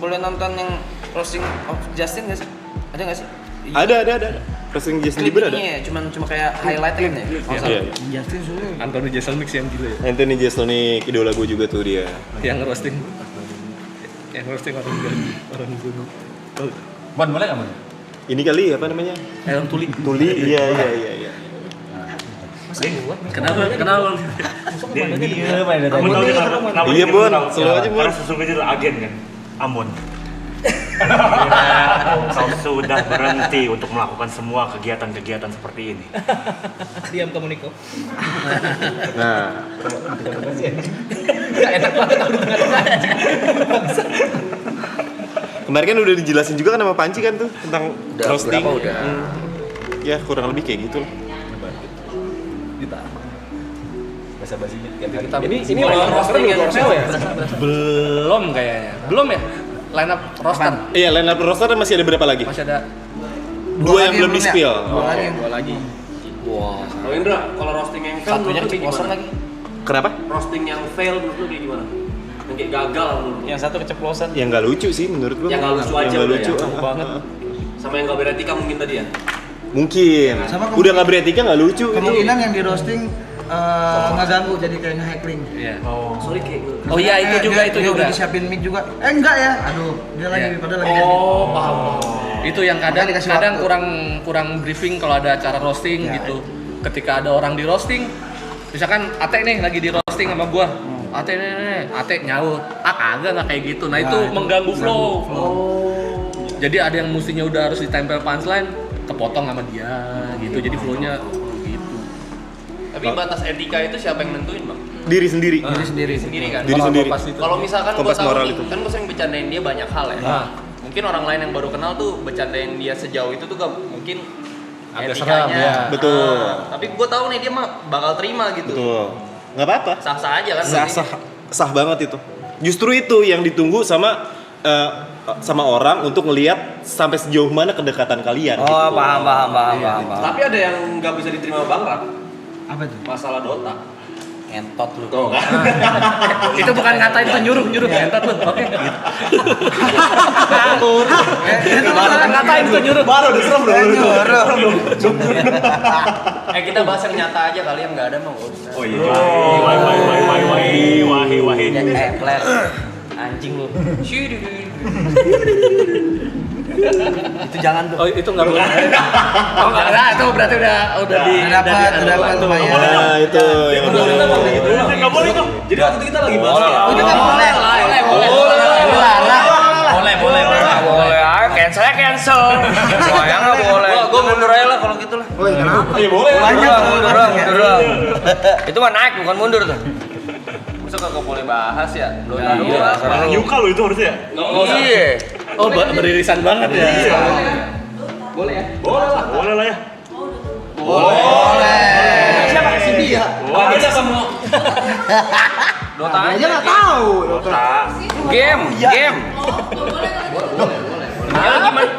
boleh nonton yang roasting of Justin nggak sih? Ada nggak sih? Ada. Roasting Justin Bieber ada. Klipnya ya, cuma kayak highlight kan ya? Iya. Justin sudah. Anthony Jeselnik yang gila ya. Anthony Jeselnik, idola gue juga tuh dia. Yang roasting orang gunung. Bon, boleh nggak, Bon? Ini kali apa namanya? Orang tuli. Tuli. Iya. Kenapa? Iya, Bon. Selalu aja, Bon. Karena sesungguhnya itu agen kan, Ambon. Kau sudah berhenti untuk melakukan semua kegiatan-kegiatan seperti ini. Diam kamu Niko. Nah, kemarin kan udah dijelasin juga kan sama Panci kan tuh tentang roasting. Ya kurang lebih kayak gitu lah. Ini roasting yang ya? Belum kayaknya. Belum ya? Line up roster. Iya, line up roster masih ada berapa lagi? Masih ada Dua yang belum di spill. Dua lagi. Wah. Kalau Indra, kalau roasting yang fail Satunya menurut lu kayak keceplosan gimana? lagi. Kenapa? Roasting yang fail menurut lu kayak gimana? Yang kayak gagal menurut lu? Yang satu keceplosan. Yang nggak lucu sih menurut gua. Yang nggak lucu aja nggak udah lucu. ya? Banget. Sama yang nggak beretika mungkin tadi ya? Mungkin. Sama Udah nggak beretika nggak lucu. Kemungkinan yang di roasting ngeganggu jadi kayak nge-hackling. Iya. Sorry kayak Oh iya itu juga. Dia udah disiapin mic juga. Enggak ya. Aduh, dia lagi Iya. padahal lagi Oh, paham. Itu yang kadang Makanya dikasih kadang waktu. kurang briefing kalau ada acara roasting Ya, gitu. Ketika ada orang di roasting, misalkan Ate nih lagi di roasting sama gua. Ate nyaut. Kagak nggak kayak gitu. Nah, itu mengganggu flow. Jadi ada yang mestinya udah harus ditempel punchline, kepotong sama dia gitu. Jadi flow-nya gitu. Tapi batas etika itu siapa yang nentuin, Bang? Diri sendiri. Diri sendiri kan. Diri sendiri. Kalau misalkan gua Kompas tahu moral nih, itu. kan gua sering bercandain dia banyak hal ya. Mungkin orang lain yang baru kenal tuh bercandain dia sejauh itu tuh gak mungkin Agak etikanya. seram, ya. Betul. Tapi gua tahu nih dia mah bakal terima gitu. Betul. Nggak apa-apa. Sah-sah aja kan. Sah banget itu. Justru itu yang ditunggu sama orang untuk ngelihat sampai sejauh mana kedekatan kalian. Oh, gitu. paham. Tapi ada yang nggak bisa diterima Bang Rat. Apa tuh? Masalah Dota. Entot lu. Tuh kan. Itu bukan ngatain, itu nyuruh entar lu. Oke. Bukan ngatain, itu nyuruh. Baru udah serem dong. Kita bahas yang nyata aja kali yang nggak ada mah nggak usah. Oh iya. Wahi. Flair. Anjing lu. Itu jangan tuh. Oh, itu enggak boleh. Oh, enggak ada. Itu berarti udah di Udah dapat lumayan. Nah, itu yang Nggak boleh tuh. Jadi waktu itu kita lagi bahas ya. Itu nggak boleh. Boleh. Cancel. Soalnya nggak boleh. Gua mundur aja lah kalau gitu lah. Woi, kenapa? Iya boleh. Mundur. Itu mah naik bukan mundur tuh. Masa kagak boleh bahas ya? Orang Yuka lo itu harusnya. Iya. Oh, beririsan banget ya. Boleh ya? Boleh lah ya. Siapa si dia? Ada kamu. Dota Aja nggak tahu. Game.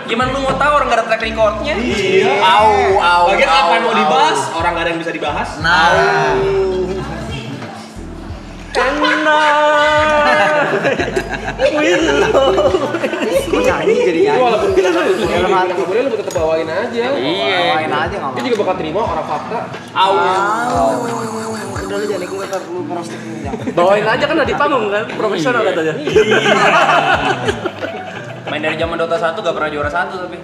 Gimana lu mau tahu orang nggak ada track recordnya? Bagian apa yang mau dibahas? Orang nggak ada yang bisa dibahas. Nah, Kok nyanyi jadi Itu nyanyi? walaupun kita nggak boleh, lu tetap bawain aja. Bawain aja nggak Dia apa-apa. juga bakal terima orang fakta. Udah lu jangan ikut lu ngerosting jangan. Bawain aja kan udah di panggung kan, profesional katanya. Main dari zaman Dota 1 gak pernah juara 1 tapi.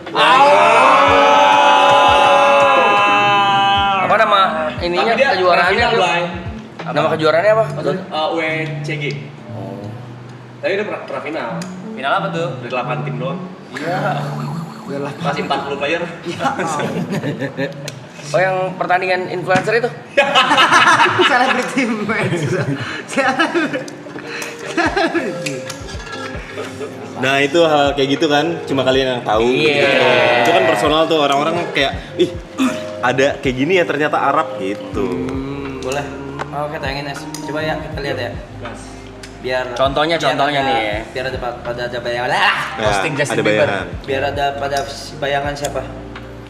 Apa nama ininya kejuaraannya? Nama kejuaraannya apa? WCG. Tapi udah pernah final. Final apa tuh? Dari 8 tim doang. Masih 40 player. Oh yang pertandingan influencer itu? Celebrity match. Nah itu hal kayak gitu kan, cuma kalian yang tahu. Iya. Itu kan personal tuh, orang-orang kayak, ih ada kayak gini ya ternyata Arab gitu. Boleh. Oke, tayangin Es. Coba ya kita lihat ya. Biar Contohnya ada- nih ya. Biar ada bayangan. Posting Nah, Justin ada Bieber. bayangan. Biar ada pada bayangan siapa?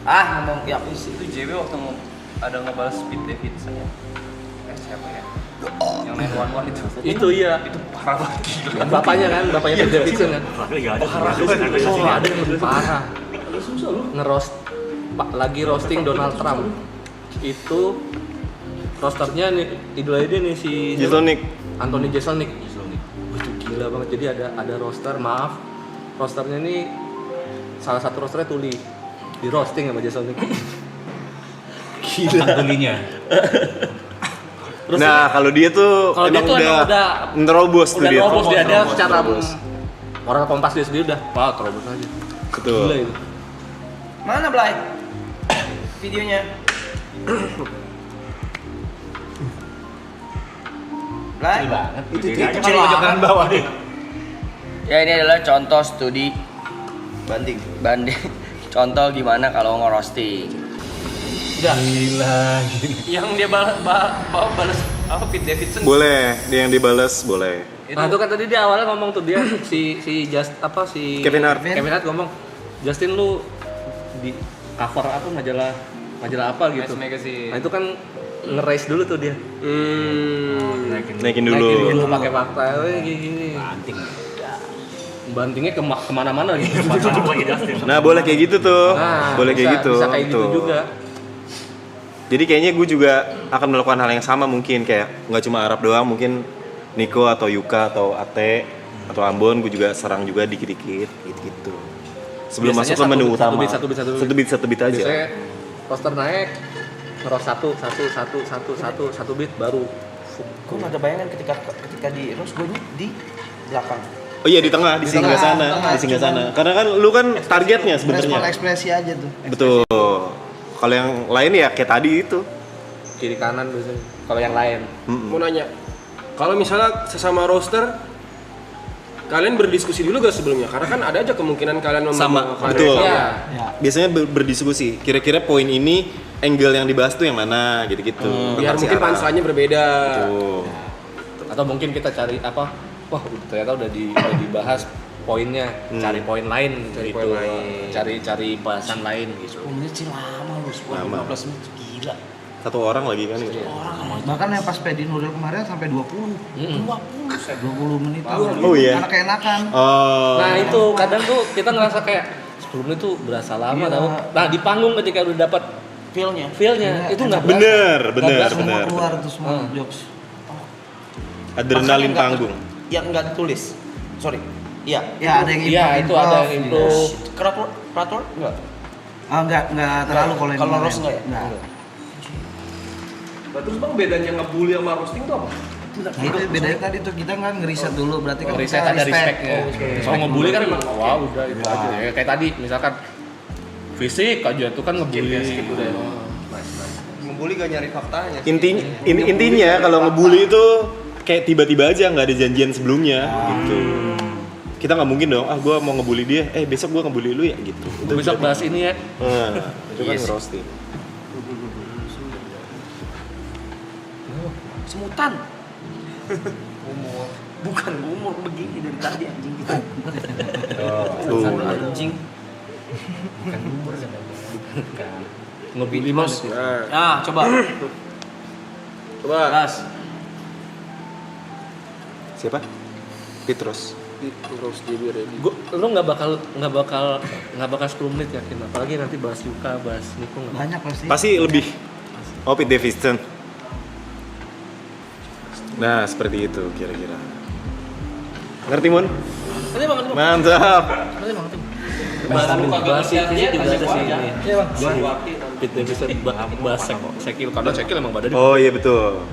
Ngomong ya. Itu JW waktu ada ngebahas Pete Davidson ya. Siapa ya? Yang 911 itu. Itu iya. Itu parah banget gila. Bapaknya kan, bapaknya Pete Davidson kan. Lagi gak ada. Oh, ada yang lebih parah. Ngeroast lagi roasting Donald Trump. Itu rosternya nih idolanya dia nih si Jeselnik. Anthony Jeselnik. Itu gila banget. Jadi ada roster, maaf. Rosternya ini salah satu rosternya Tuli. Di roasting sama Jeselnik. Gila. Tulinya. Nah kalau dia tuh Kalau dia emang tuh udah emang udah nerobos tuh udah dia. terobos dia Terobos, secara terobos. orang Kompas dia sendiri udah wah terobos aja. Betul. Gila itu. Mana Blay? Videonya. Blay? Itu Kecil pojokan bawah deh. Ya ini adalah contoh studi banding. Contoh gimana kalau ngerosting. Yang dia balas apa Pete Davidson. Boleh, dia yang dibales boleh. Nah itu kan tadi dia awalnya ngomong tuh dia si Kevin Hart. Kevin Hart ngomong Justin lu di cover apa majalah apa gitu. Vice Magazine. Nah itu kan nge-raise dulu tuh dia. Naikin Naikin dulu. dulu pakai fakta gini. Bantingnya kemana-mana gitu. Nah boleh kayak gitu tuh. Nah, Boleh kayak gitu. Bisa kayak gitu Tuh. juga. Jadi kayaknya gue juga akan melakukan hal yang sama mungkin, kayak nggak cuma Arab doang, mungkin Niko atau Yuka atau Ate atau Ambon gue juga serang juga dikit-dikit gitu. Sebelum Biasanya masuk ke menu utama. satu bit aja. Biasanya poster naik ngeros satu bit baru. Gue nggak ada bayangan ketika di roast gue di belakang. Oh iya di tengah, di singgah sana, di singgah sana. Karena kan lu kan targetnya Respon sebenarnya. ekspresi aja tuh. Betul. Kalau yang lain ya kayak tadi itu. Kiri kanan biasanya. Kalau yang lain. Mau nanya, kalau misalnya sesama roster, kalian berdiskusi dulu gak sebelumnya? Karena kan ada aja kemungkinan kalian Sama, membawa betul. Iya. Biasanya berdiskusi. Kira-kira poin ini angle yang dibahas tuh yang mana gitu-gitu. biar Tentang si mungkin Arab. punchline-nya berbeda. Betul. Atau mungkin kita cari apa? Wah, ternyata udah dibahas poinnya, cari poin lain Cari gitu. poin lain. Cari bahasan lain gitu. 10 menit sih lama lu, 10 Lama. 15 menit gila. Satu orang lagi kan itu. Bahkan yang pas Pedi Nuril kemarin sampai 20. 20 menit. Oh iya. Karena keenakan. Oh. Nah, itu kadang tuh kita ngerasa kayak 10 menit tuh berasa lama Iya. tau. Nah, di panggung ketika udah dapat Feel-nya. feel-nya itu nggak berasa. Bener. Semua keluar tuh semua Hmm. jokes. Adrenalin panggung. Yang nggak ditulis. Sorry. Iya. Ya ada yang Iya, itu ada yang improve. Peraturan enggak? Enggak terlalu kalau yang Kalau kemarin. roast enggak ya? Enggak. Nah, terus bang bedanya ngebully sama roasting tuh apa? Nah, itu bedanya tadi tuh kita kan ngeriset dulu berarti kan Riset kita ada respect-nya. Kalau ngebully kan emang wah udah itu aja. Ya, kayak tadi misalkan fisik aja tuh kan ngebully gitu deh. Ngebully gak nyari faktanya. Intinya kalau ngebully itu kayak tiba-tiba aja nggak ada janjian sebelumnya gitu. Kita nggak mungkin dong, gue mau ngebully dia, besok gue ngebully lu ya gitu. Itu Besok bahas ini ya. Nah, itu kan Yes. roasting. Semutan. Bukan gumur begini dari tadi anjing kita. Tuh. Anjing. Ngebully mas. Nah, Nah, coba. coba. Gas. Siapa? Petrus. Terus JB ready. Lu nggak bakal 10 menit yakin, apalagi nanti bahas Yuka, bahas Niko nggak. Banyak pasti. Pasti lebih. Oh, Pete Davidson. Nah, seperti itu kira-kira. Ngerti, Mun? Nanti banget lu. Mantap. Nanti banget tuh. Bahas ini juga ada sih ini. Iya bang. Pete Davidson bahas Sekil, karena Sekil emang badannya. Oh iya betul.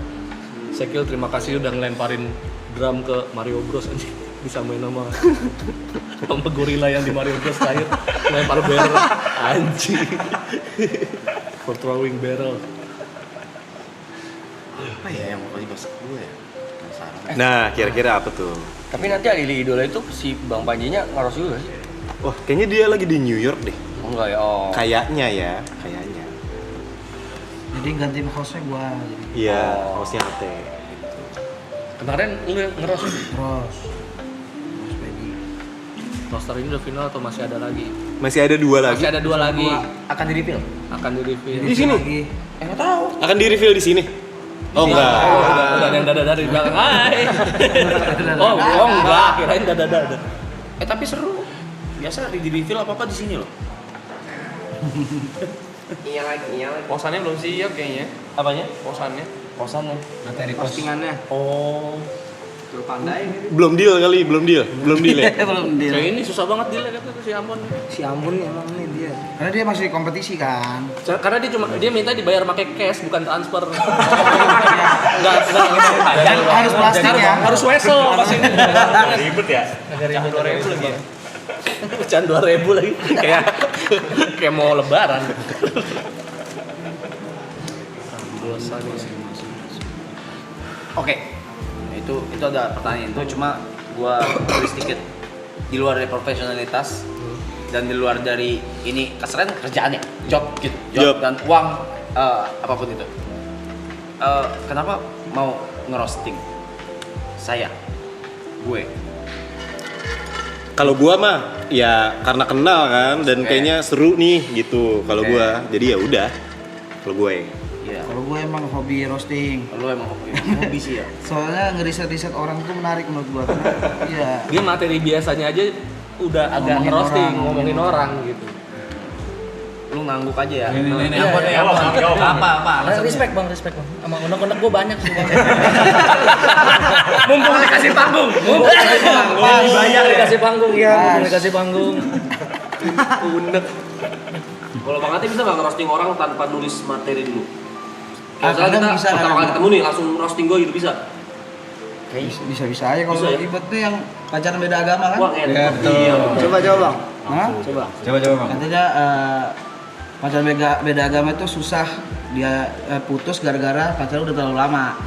Sekil terima kasih udah ngelemparin drum ke Mario Bros anjing. Bisa main sama gorila yang di Mario Bros terakhir lempar barrel anjing. For throwing barrel. Apa ya yang mau dibahas gue ya? Nah, kira-kira apa tuh? Tapi nanti Adili Idola itu si Bang Panjinya ngaros juga sih? Wah, kayaknya dia lagi di New York deh. Oh enggak ya, oh. Kayaknya ya, kayaknya. Jadi gantiin hostnya gue. Iya, Oh. hostnya Ate. Kemarin lu yang ngeros Terus. roster ini udah final atau masih ada lagi? Masih ada 2 lagi. Masih ada 2 lagi. Akan di reveal. Akan di review. Di sini. Lagi. Enggak tahu. Akan di reveal di sini. Oh enggak. Oh, udah ada yang dada dari belakang. Hai. Oh enggak, kirain dada. Tapi seru. Biasa di reveal apa-apa di sini loh. Iya lagi. Posannya belum siap kayaknya. Apanya? Posannya. Kosannya. Materi Postingannya. Oh. Tuh pandai ini. Belum deal kali, belum deal ya. Belum deal. Kayak ini susah banget dia kata si Ambon. Si Ambon emang nih dia. Karena dia masih kompetisi kan. Karena dia minta dibayar pakai cash bukan transfer. Dan harus plastik ya. Harus wesel pas ini. Ribet ya. Pecahan 2.000 lagi ya. Pecahan 2.000 lagi. Kayak mau lebaran. Oke. Itu ada pertanyaan itu cuma gua tulis dikit. Di luar dari profesionalitas dan di luar dari ini keseran kerjaannya, job gitu, Job. dan uang apapun itu. Kenapa mau ngerosting? Gue. Kalau gua mah ya karena kenal kan dan Oke. kayaknya seru nih gitu kalau Oke. gua. Jadi ya udah. Kalau gue. Iya. Kalau gue emang hobi roasting. Lu emang hobi sih ya. Soalnya ngeriset-riset orang tuh menarik menurut gue. Karena iya. Dia materi biasanya aja udah agak Ngomongin ngerosting, orang, ngomongin orang gitu. Lu ngangguk aja ya. Apa? Respect bang. Sama unek-unek gue banyak sih bang. Mumpung dikasih panggung. Dibayar dikasih panggung ya. Mumpung dikasih panggung. Unek. Kalau Bang Ati bisa nggak ngerosting orang tanpa nulis materi dulu? Misalnya Kadang kita bisa, pertama kadang kali ketemu nih langsung roasting gue gitu bisa? Bisa-bisa aja kalau Bisa ya? ribet tuh yang pacaran beda agama kan. Wah enak. Iya. Coba Bang. Hah? Coba Bang. Katanya pacaran beda agama itu susah dia putus gara-gara pacaran udah terlalu lama.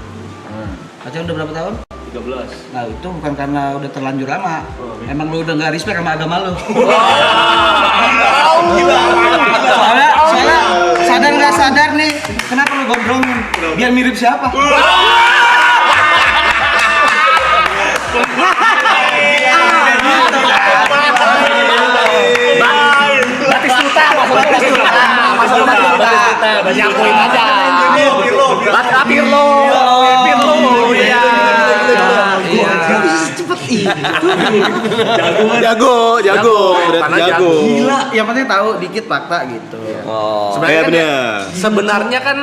Pacaran udah berapa tahun? 13. Nah itu bukan karena udah terlanjur lama. Emang lu udah nggak respect sama agama lu. Soalnya sadar nggak sadar nih, kenapa lu gondrongin? Biar mirip siapa? Batistuta, nyakuin aja. Pirlo, ya. Jago, berarti jago. Gila, yang penting tahu dikit fakta gitu. Oh. Kayak bener. Sebenarnya kan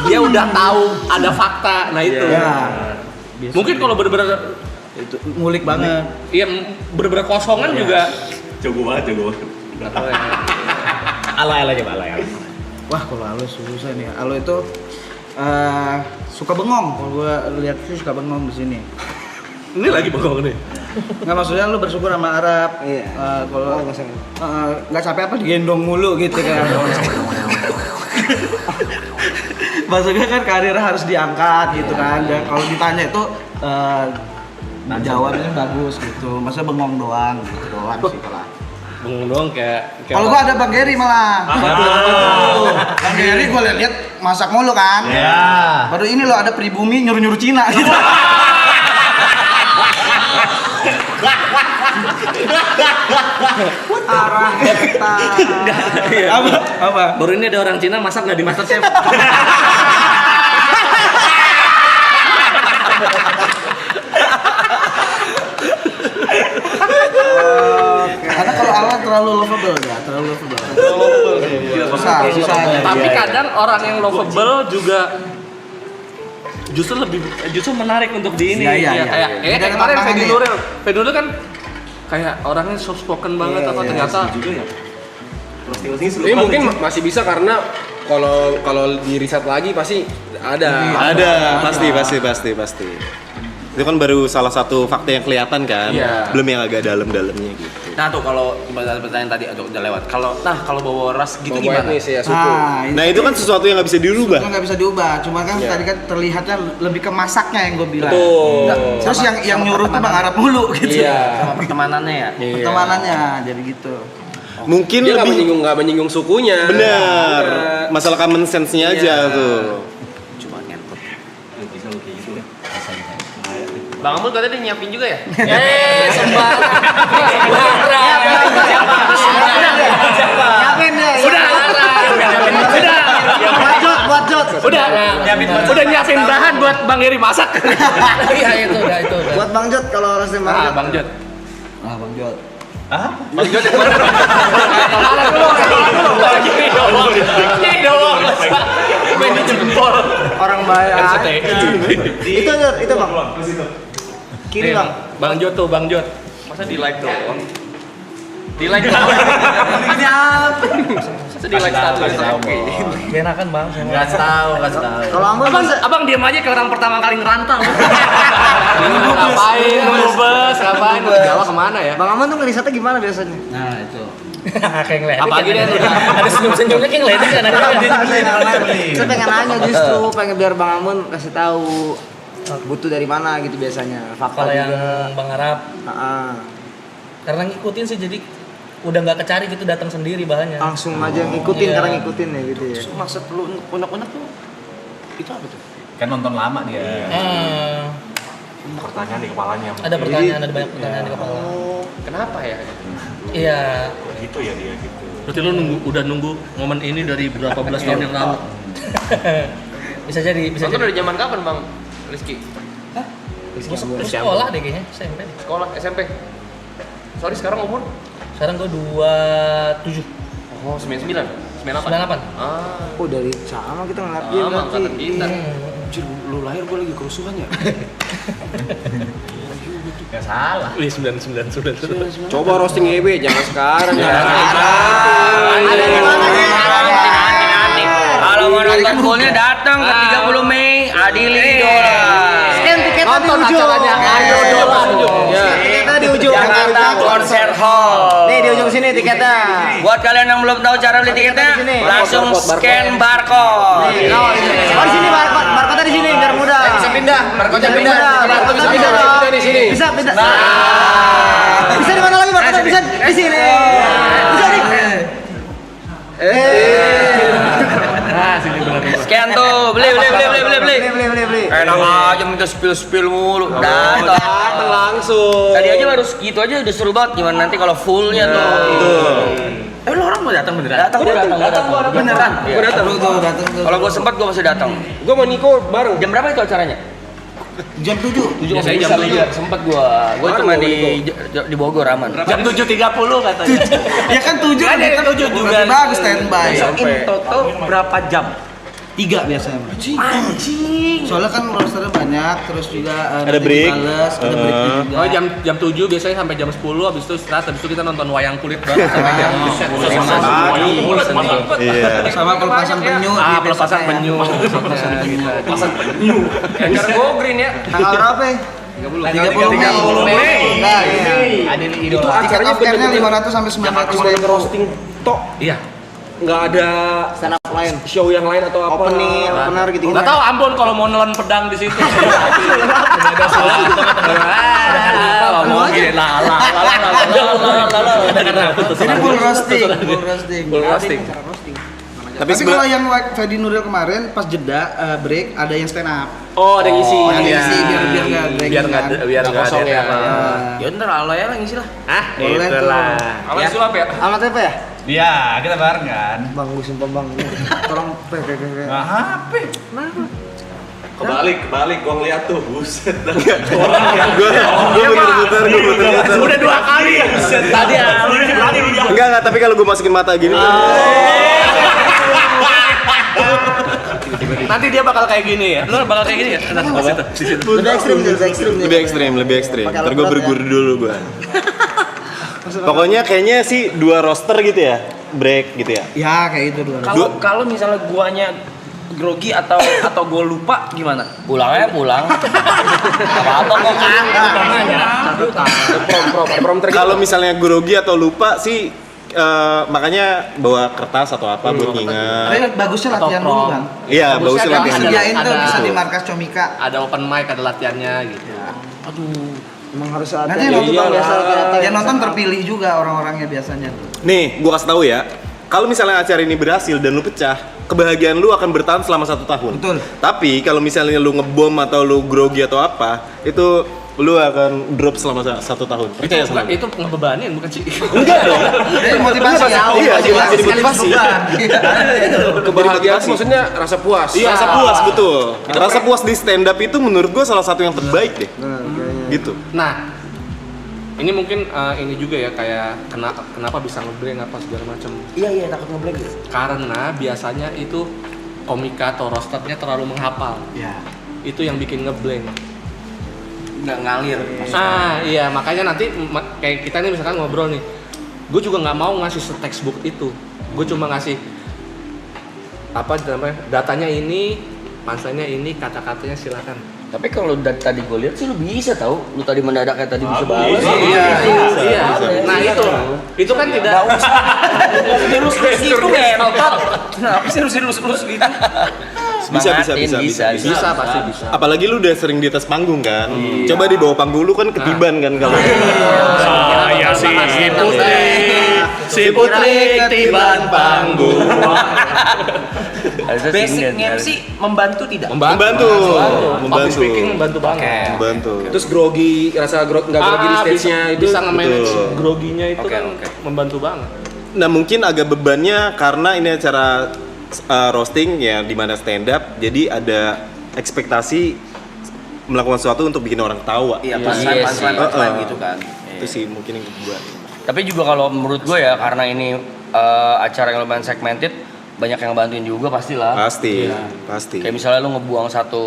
dia udah tahu ada fakta, nah itu. Ya, Mungkin kalau bener-bener itu ngulik banget. iya bener-bener kosongan juga. Jago banget. Nggak tahu ya. Ala coba ala. Wah, kalau Alo susah nih. Alo itu suka bengong. Kalau gua lihat sih suka bengong di sini. Ini lagi bengong nih. Nggak, maksudnya lu bersyukur sama Arab. Iya. Kalau nggak capek apa digendong mulu gitu kan. Maksudnya kan karir harus diangkat gitu kan. Dan kalau ditanya itu jawabnya bagus gitu. Masa bengong doang gitu doang sih kalau. Bengong doang kayak Kalau gua ada Bang Geri malah. Bang Geri gua lihat masak mulu kan. Ya. Baru ini lo ada pribumi nyuruh-nyuruh Cina gitu. Arah kita. Apa? baru ini ada orang Cina masak nggak di MasterChef. terlalu lovable ya, terlalu lovable. Susah. Tapi kadang orang yang lovable juga justru menarik untuk di ini. Iya. Kayak kemarin Fedi Nuril kan kayak orangnya soft spoken banget ternyata juga ya. Ini mungkin masih bisa karena kalau di riset lagi pasti ada. Ada, pasti. Itu kan baru salah satu fakta yang kelihatan kan, belum yang agak dalam-dalamnya gitu. Nah tuh kalau pertanyaan tadi udah lewat. Kalau bawa ras gitu Bawa gimana? etnis ya, suku. Nah itu kan sesuatu yang nggak bisa dirubah. Itu nggak bisa diubah, cuma kan tadi kan terlihatnya lebih ke masaknya yang gue bilang. Betul. Nah, terus yang nyuruh tuh Bang Arab mulu gitu. Iya. Sama pertemanannya ya. Pertemanannya jadi gitu. Mungkin Dia lebih nggak menyinggung sukunya. benar. Masalah common sense-nya aja tuh. Cuma ngentot. Bang Amul katanya dia nyiapin juga ya? Siapin deh. Buat Jot. udah nyiapin bahan buat Bang Eri masak. Iya itu udah. Buat Bang Jot kalau roasting Bang Jot. Bang Jod. Bang Jot. Bang Jod yang mana? Ini doang. Main di jempol. Orang baik. Itu Bang. Kiri Bang. Bang Jod tuh, Bang Jod. Masa di like doang? Di like doang. Masa di like status? Enakan Bang. Kasih tahu. Kalau Amul Abang diam aja kayak orang pertama kali ngerantau. Ngapain? Ngebes, ngapain? Di Jawa kemana ya? Bang Amul tuh ngerisetnya gimana biasanya? Nah, itu. Kayak ngeliatin. Apalagi dia ada senyum-senyumnya kayak ngeliatin kan ada. Saya pengen nanya justru, pengen biar Bang Amun kasih tahu butuh dari mana gitu biasanya. Fakta Kalau yang juga. Bang Arab, Karena ngikutin sih jadi udah nggak kecari gitu, datang sendiri bahannya. langsung aja ngikutin karena ngikutin ya gitu ya. Maksud lu unek-unek tuh itu apa tuh? Kan nonton lama dia. Pertanyaan di kepalanya. Ada pertanyaan, ada banyak pertanyaan di kepala. Kenapa ya? Iya. Gitu ya dia gitu. Berarti lu udah nunggu momen ini dari berapa belas tahun yang lalu? Bisa jadi. Nonton dari zaman kapan Bang Rizky? Gua sekolah deh kayaknya, SMP deh. Sekolah SMP. Sorry sekarang umur? Sekarang gua 27. Oh 99? 98? 98. Oh dari sama kita ngeliat dia Sama angkatan berarti. kita. Anjir, lu lahir gua lagi kerusuhan ya? Gak salah. Wih 99. Coba roasting EB, jangan sekarang. Ada di mana nih? Kalau mau nonton fullnya datang ke 30 Mei, Adili Idola. Scan tiketnya di Nonton ujung. acaranya Ayo Dola. Tiketnya di ujung. Jakarta Konser Hall. Nih di ujung sini tiketnya. Buat kalian yang belum tahu cara beli tiketnya, Di sini. langsung scan barcode. Oh di sini barcode, barcode di sini biar mudah. Bisa pindah, barcode pindah. Barcode Bisa bisa dong. pindah di sini. Bisa pindah. Bisa di mana lagi barcode? Bisa di sini. Bisa di. Scan tuh, beli. Beli. Enak aja minta spill mulu. Datang Langsung. Tadi aja baru segitu aja udah seru banget. Gimana nanti kalau fullnya tuh? Lu orang mau datang beneran? Datang beneran. Gue datang. Datang tuh. Kalau gua sempat gua masih datang. Gue sama Niko bareng. Jam berapa itu acaranya? Jam 7. Biasanya jam 7. Sempet gua cuma di Bogor aman. Jam 7.30 katanya. Ya kan 7 kan Ada 7 juga. bagus standby. In total berapa jam? 3 biasanya. Anjing. Soalnya kan rosternya banyak, terus juga Ada break. ada breaknya juga. Oh jam 7 biasanya sampai jam 10, habis itu istirahat, habis itu kita nonton wayang kulit bareng sampai jam 10. Iya. Sama pelepasan penyu. Ah, di pelepasan besoknya. penyu. Pelepasan penyu. Acara Go Green ya. Tanggal berapa ya? 30 Mei. Nah, iya. Adili Itu Idola. Tiket acaranya off-airnya bener-bener 500 sampai 900 cuma yang roasting tok. Iya. Nggak ada stand up lain. show yang lain atau apa. Opening, opener gitu. Nggak tahu Ambon kalau mau nelan pedang di situ. Ada soal. Ngomong gini lala. Ini full roasting, Full roasting. Tapi kalau yang Fedi Nuril kemarin pas jeda break ada yang stand up. Oh, ada yang isi. Ada yang isi biar nggak break. Biar nggak kosong ya. Ya ntar alay lah ngisi lah. Boleh tuh. Awal sulap ya? Alamat apa ya? Iya, kita bareng kan. Bang, gue sumpah bang. Tolong Nah, HP. Kebalik, gua ngeliat tuh, buset. Gua muter-muter. Udah 2 kali ya. Tadi Enggak, tapi kalau gue masukin mata gini Nanti dia bakal kayak gini ya. Lu bakal kayak gini ya? Di situ. lebih ekstrim. Ntar gue berguru dulu gue. Pokoknya kayaknya sih 2 roster gitu ya, break gitu ya. Ya kayak itu dulu. Kalau misalnya guanya grogi atau gue lupa gimana? Pulang aja pulang. Apa-apa kok Kalau misalnya grogi atau lupa sih makanya bawa kertas atau apa buat nginget. Tapi bagusnya latihan dulu kan. Iya, bagusnya Bagusnya latihan. Sediain tuh Ada. bisa di markas Comika. Ada open mic, ada latihannya gitu. Emang harus ada. Nanti yang nonton terpilih juga orang-orangnya biasanya. Nih, gua kasih tahu ya. Kalau misalnya acara ini berhasil dan lu pecah, kebahagiaan lu akan bertahan selama 1 tahun. Betul. Tapi kalau misalnya lu ngebom atau lu grogi atau apa, itu lu akan drop selama 1 tahun. Percaya sama gue. Itu ngebebanin bukan sih? Enggak dong. Jadi motivasi ya. Iya, jadi motivasi. Kebahagiaan itu maksudnya rasa puas. Iya, rasa puas betul. Rasa puas di stand up itu menurut gua salah satu yang terbaik deh. Gitu. Nah, ini mungkin ini juga ya kayak kenapa bisa ngeblank apa segala macam. Iya takut ngeblank gitu. Karena biasanya itu komika atau rosternya terlalu menghafal. Ya. Itu yang bikin ngeblank. Nggak ngalir. Iya makanya nanti kayak kita nih misalkan ngobrol nih, gue juga nggak mau ngasih textbook itu, gue cuma ngasih apa namanya datanya ini, punchline-nya ini, kata-katanya silakan. Tapi kalau tadi gue lihat sih lu bisa tahu, lu tadi mendadak kayak tadi bisa balas. Iya. Nah itu kan tidak Lurus gitu kayak nonton. Kenapa sih lurus gitu? Bisa. bisa pasti bisa. Apalagi lu udah sering di atas panggung kan. Coba di bawah panggung lu kan ketiban kan kalau. Saya si putri ketiban panggung. Basic MC membantu tidak? Membantu. Public speaking membantu banget. Membantu. Terus grogi, rasa nggak grogi di stage-nya itu. bisa nge-manage betul. groginya itu kan membantu banget. Nah mungkin agak bebannya karena ini acara roasting ya di mana stand up, jadi ada ekspektasi melakukan sesuatu untuk bikin orang tawa. Iya, Iya sih. punchline gitu kan. Itu sih mungkin yang kedua. Tapi juga kalau menurut gue ya karena ini acara yang lumayan segmented, banyak yang bantuin juga pastilah. Pasti. Kayak misalnya lu ngebuang satu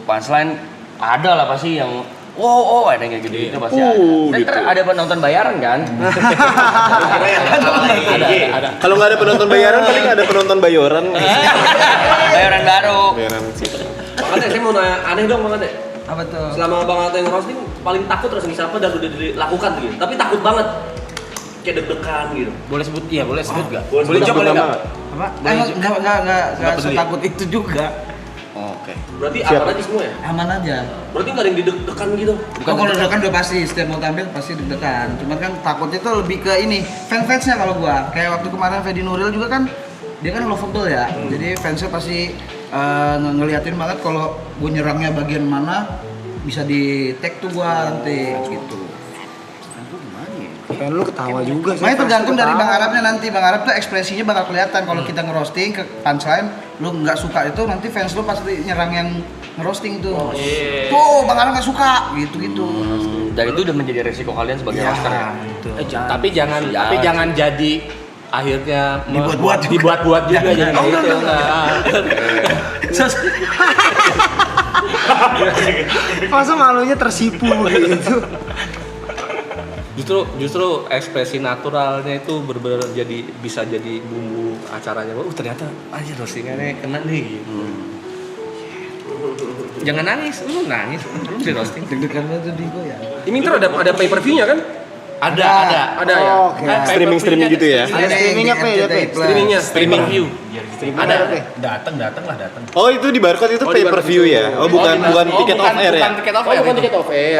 punchline, ada lah pasti yang ada yang kayak gitu pasti ada. Dan gitu. ada penonton bayaran kan? Ada. Kalau nggak ada penonton bayaran, paling ada penonton bayoran. Bayaran baru. Bayaran sih. Bang Ade, saya mau nanya aneh dong Bang Ade. Apa tuh? Selama Bang Ade ngerosting paling takut rasanya siapa dan udah dilakukan tuh gitu. Tapi takut banget. Kayak deg-degan gitu. Boleh sebut gak? Boleh coba boleh nggak? Apa? Enggak setakut itu juga. Oke. Berarti aman aja semua ya? Aman aja. Berarti nggak ada yang deg-degan gitu. Kalau deg-degan udah pasti, setiap mau tampil pasti deg-degan. Cuman kan takutnya tuh lebih ke ini, fans-fansnya kalau gua. Kayak waktu kemarin Fedi Nuril juga kan, dia kan lovable ya. Jadi fansnya pasti ngeliatin banget kalau gua nyerangnya bagian mana, bisa di tag tuh gua nanti gitu. Fan lu ketawa juga sih. Makanya tergantung dari Bang Arabnya nanti. Bang Arab tuh ekspresinya bakal kelihatan kalau kita ngerosting ke punchline, lu nggak suka itu nanti fans lu pasti nyerang yang ngerosting tuh. Tuh Bang Arab nggak suka gitu-gitu. Dan itu udah menjadi resiko kalian sebagai roster ya. Tapi jangan jadi akhirnya Dibuat-buat juga. juga jadi kayak gitu. Masa malunya tersipu gitu. Justru ekspresi naturalnya itu benar-benar bisa jadi bumbu acaranya. Ternyata aja roastingannya kena nih gitu. Jangan nangis, lu di roasting. Deg-degannya tuh di gua ya. Ini ntar ada pay per view-nya kan? Ada ya. Oke. Streaming gitu ya. Ada streamingnya Streaming view. Ada. Datang. Oh itu di Barcode itu pay per view ya? Oh bukan tiket off air ya? Bukan tiket off air. Bukan tiket off air.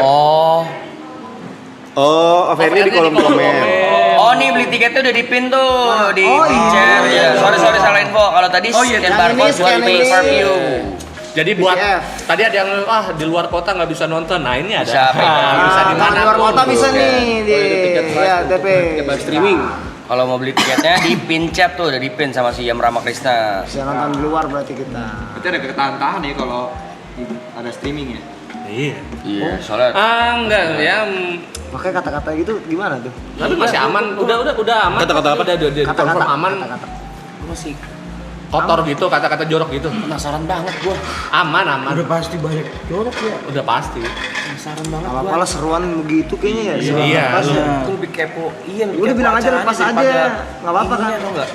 Oh, off airnya di kolom komen. Oh nih beli tiketnya udah dipin tuh di share ya. Sorry salah info. Kalau tadi scan barcode buat pay per view. Jadi buat tadi ada yang di luar kota nggak bisa nonton. Nah ini ada. Bisa di mana? Luar kota bisa nih di TP. Tiket streaming. Kalau mau beli tiketnya di pin chat tuh udah dipin sama si Yam Ramakrisna. Bisa nonton di luar berarti kita. Berarti ada ketahan-tahan ya kalau ada streaming ya? Iya. Iya, soalnya Enggak ya. Makanya kata-kata itu gimana tuh? Tapi masih aman. Udah aman. Kata-kata apa? Udah confirm aman. Kata-kata. Masih kotor gitu, kata-kata jorok gitu. Penasaran banget gua. Aman. Udah pasti banyak jorok ya. Udah pasti. Penasaran banget gua. Apa-apalah seruan begitu kayaknya ya. Iya, Pas lu- ya. Aku lebih kepo. Iya, lebih Udah kepo bilang aja acaranya lepas aja. daripada Enggak apa-apa kan. ininya, tau nggak?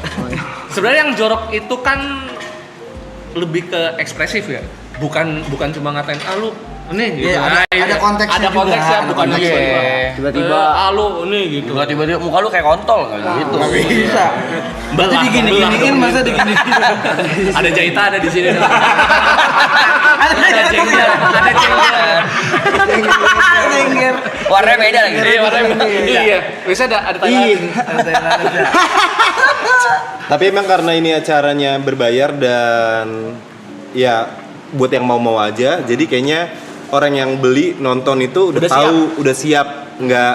Sebenarnya yang jorok itu kan lebih ke ekspresif ya. Bukan cuma ngatain lu ini gitu. Iya, ada konteksnya ada juga. konteksnya Ada bukan konteksnya. tiba-tiba Tiba-tiba. lu ini gitu. tiba-tiba muka lu kayak kontol kayak gitu. Nggak bisa. Berarti digini-giniin masa digini. Ada jahitan ada di sini. Ada jengger, ada jengger. Jengger. Warnanya beda lagi. Iya, warnanya iya. Biasanya ada Iya. Thailand. Tapi emang karena ini acaranya berbayar dan ya buat yang mau aja, jadi kayaknya orang yang beli nonton itu udah tahu, udah siap, nggak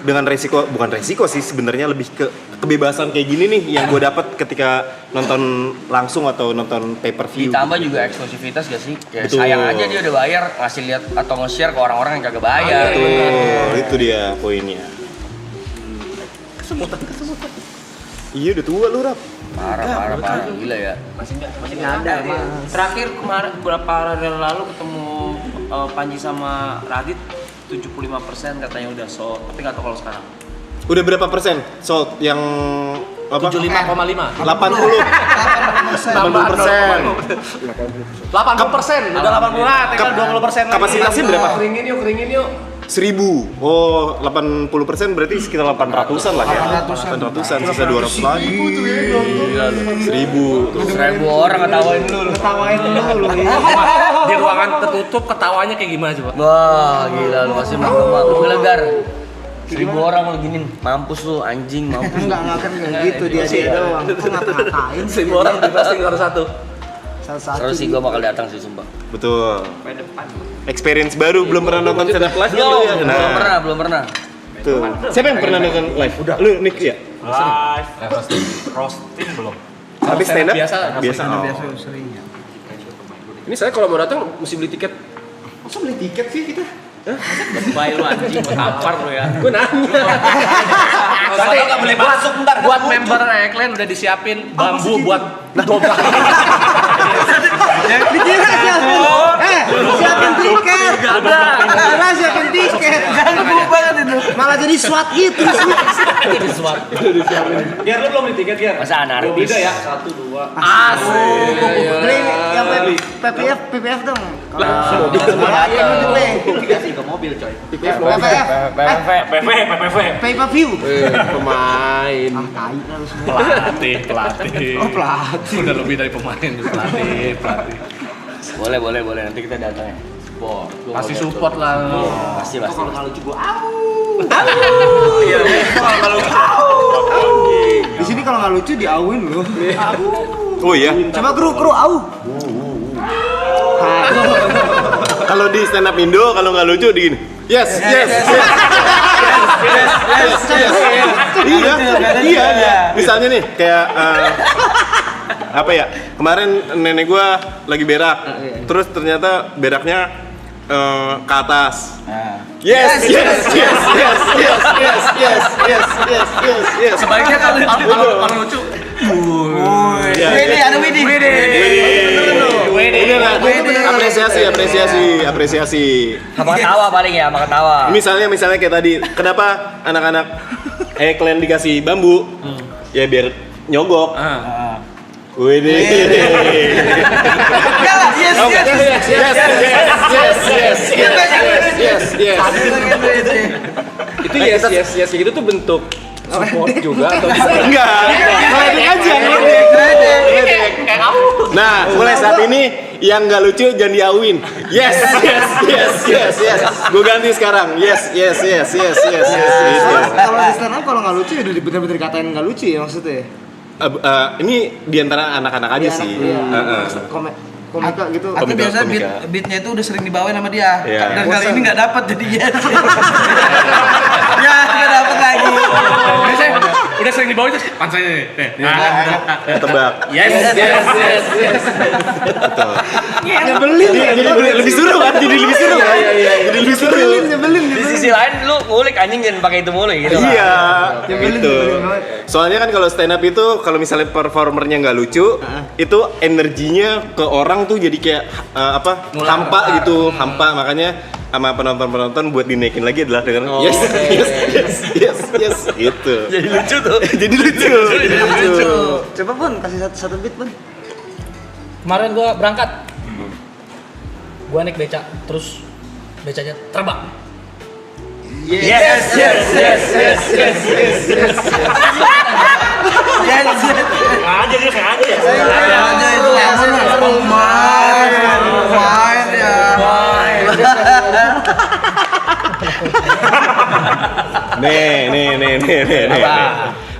dengan resiko, bukan resiko sih sebenarnya, lebih ke kebebasan kayak gini nih yang gue dapat ketika nonton langsung atau nonton pay per view. Ditambah juga eksklusivitas gak sih? Kayak Betul. sayang aja dia udah bayar ngasih lihat atau nge-share ke orang-orang yang kagak bayar. Betul, itu dia poinnya. Iya udah tua lu, Rap. Parah, gila ya. Masih ada. Terakhir kemarin beberapa hari yang lalu ketemu Panji sama Radit 75% katanya udah sold, tapi nggak tahu kalau sekarang. Udah berapa persen sold yang apa? 75,5. 80. 80%. 80%, udah 80 lah, tinggal 20% lagi. Kapasitasnya berapa? Keringin yuk. 1000. Oh, 80% berarti sekitar 800-an lah ya. 800-an, sisa 200 lagi. 1000 tuh. 1000 orang ngetawain lu. Di ruangan tertutup ketawanya kayak gimana coba? Wah, gila lu masih lu gelegar. 1000 orang lu giniin, mampus lu anjing, mampus. Enggak kan kayak gitu dia doang. Kok ngata-ngatain 1000 orang di posting satu. Satu. Terus sih gua bakal datang sih sumpah. Betul. Experience baru, belum pernah nonton stand up live kan lu ya? Belum pernah. Tuh. Siapa yang pernah nonton live? Udah. Lu Nick ya? Live. Roasting belum. Tapi stand up biasa. Biasa. Oh. Biasa sering ya. Ini saya kalau mau datang mesti beli tiket. Masa beli tiket sih kita? Baik lu anjing, tampar lu ya. Gue nanya. Soalnya enggak boleh masuk ntar. Buat member Eklen udah disiapin bambu buat dobrak. Dikira siapin. Siapin tiket. Karena siapin tiket. Ganggu banget itu. Malah jadi SWAT gitu sih. Biar lu belum beli tiket, Biar. Masa anarkis. Beda ya, 1, 2. Beli yang PPF dong. Dikasih ke mobil, coy. PPF. PPV. Pay per view. Pemain. Tai lah lu semua. Pelatih. Oh, pelatih. Udah lebih dari pemain, pelatih. Boleh nanti kita datang ya. Support. Pasti support lah lu. Pasti. Kalau kalau lucu gua Di sini kalau nggak lucu diawin lu. Oh iya. Coba kru au. Kalau di stand up Indo kalau nggak lucu di gini. Yes. Iya. Misalnya nih kayak apa ya? Kemarin nenek gua lagi berak. Terus ternyata beraknya ke atas. Yes. Sebaiknya kalau lucu. Ada Widi. Apresiasi. Sama ketawa paling ya, sama ketawa. Misalnya kayak tadi, kenapa anak-anak Eklen dikasih bambu? Ya biar nyogok. Widih. Yes. Itu yes kayak gitu tuh bentuk support juga atau Enggak. Ngeledek aja. Nah, mulai saat ini yang nggak lucu jangan diawin. Yes. Gue ganti sekarang. Yes. Kalau di stand up kalau nggak lucu ya udah bener-bener dikatain nggak lucu ya maksudnya. Ini diantara anak-anak aja sih. Komika gitu. Atau Komika, biasa komika. beatnya itu udah sering dibawain sama dia. Iya. Dan kali ini nggak dapat jadi yes. Ya nggak dapat lagi. Biasanya dia sering di bawah itu pansanya nih. Tebak. Yes. Betul. Jadi lebih seru kan? Jadi lebih seru kan? Jadi lebih seru. Di sisi lain lu ngulik anjing jangan pakai itu mulu gitu. Iya, gitu. Soalnya kan kalau stand up itu kalau misalnya performernya nggak lucu, itu energinya ke orang tuh jadi kayak hampa gitu, hampa. Makanya sama penonton buat dinaikin lagi adalah dengan yes, gitu. Jadi lucu tuh. Jadi lucu. Coba Bun, kasih satu beat Bun. Kemarin gua berangkat. Gua naik beca, terus becanya terbang. Yes. Aja dia kayak aja ya. Aja itu main ya. Nih.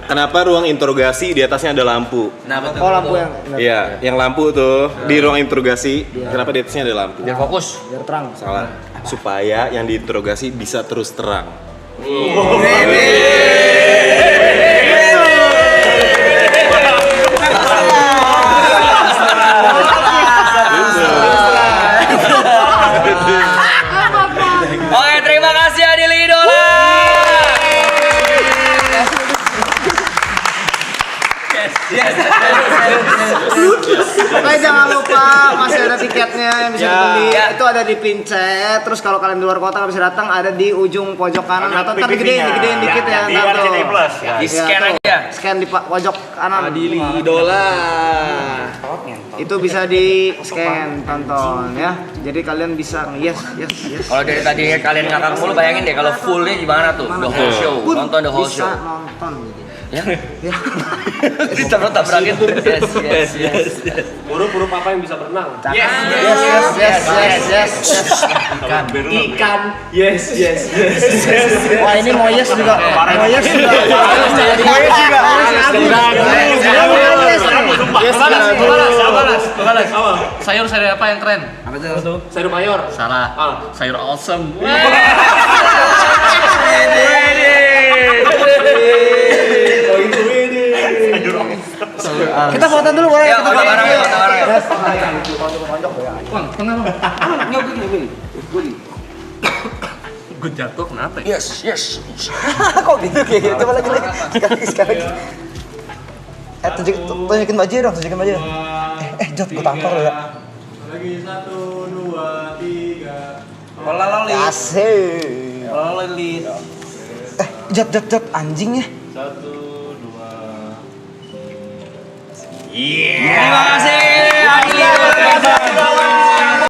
Kenapa ruang interogasi di atasnya ada lampu? Oh lampu yang Iya, yang lampu tuh di ruang interogasi. Kenapa di atasnya ada lampu? Biar fokus. biar terang. Salah. Supaya yang diinterogasi bisa terus terang. Oke, terima kasih Adil Idola. Oke, jangan lupa masih ada tiketnya yang bisa dibeli. Itu ada di Pincet. Terus kalau kalian di luar kota nggak bisa datang, ada di ujung pojok kanan atau ntar digedein dikit ya. Di Ntar tuh. RCTI Plus. Di scan aja. Scan di pojok kanan. Adili Idola. Itu bisa di scan, tonton ya. Jadi kalian bisa yes. Kalau dari tadi kalian ngakak mulu, bayangin deh kalau fullnya gimana tuh, the whole show, Pun nonton the whole bisa show. nonton gitu. Ya, ditabrak-tabrakin. Yes. Huruf-huruf apa yang bisa berenang? Yes. Ikan. Yes. Wah ini Moyes juga. Balas. Sayur apa yang keren? Apa tuh? Sayur mayor. Salah. Sayur awesome. Kita foto dulu boleh? Ya, foto bareng ya. Gue jatuh kenapa ya? Yes. Kok gitu kayak gitu? Coba lagi. Sekali lagi. Tunjukin baju dong, Jod, gue tampar ya. Lagi 1, 2, 3. Loli. Asik. Loli. Jod, anjing ya. 1, 2. Terima kasih Adil.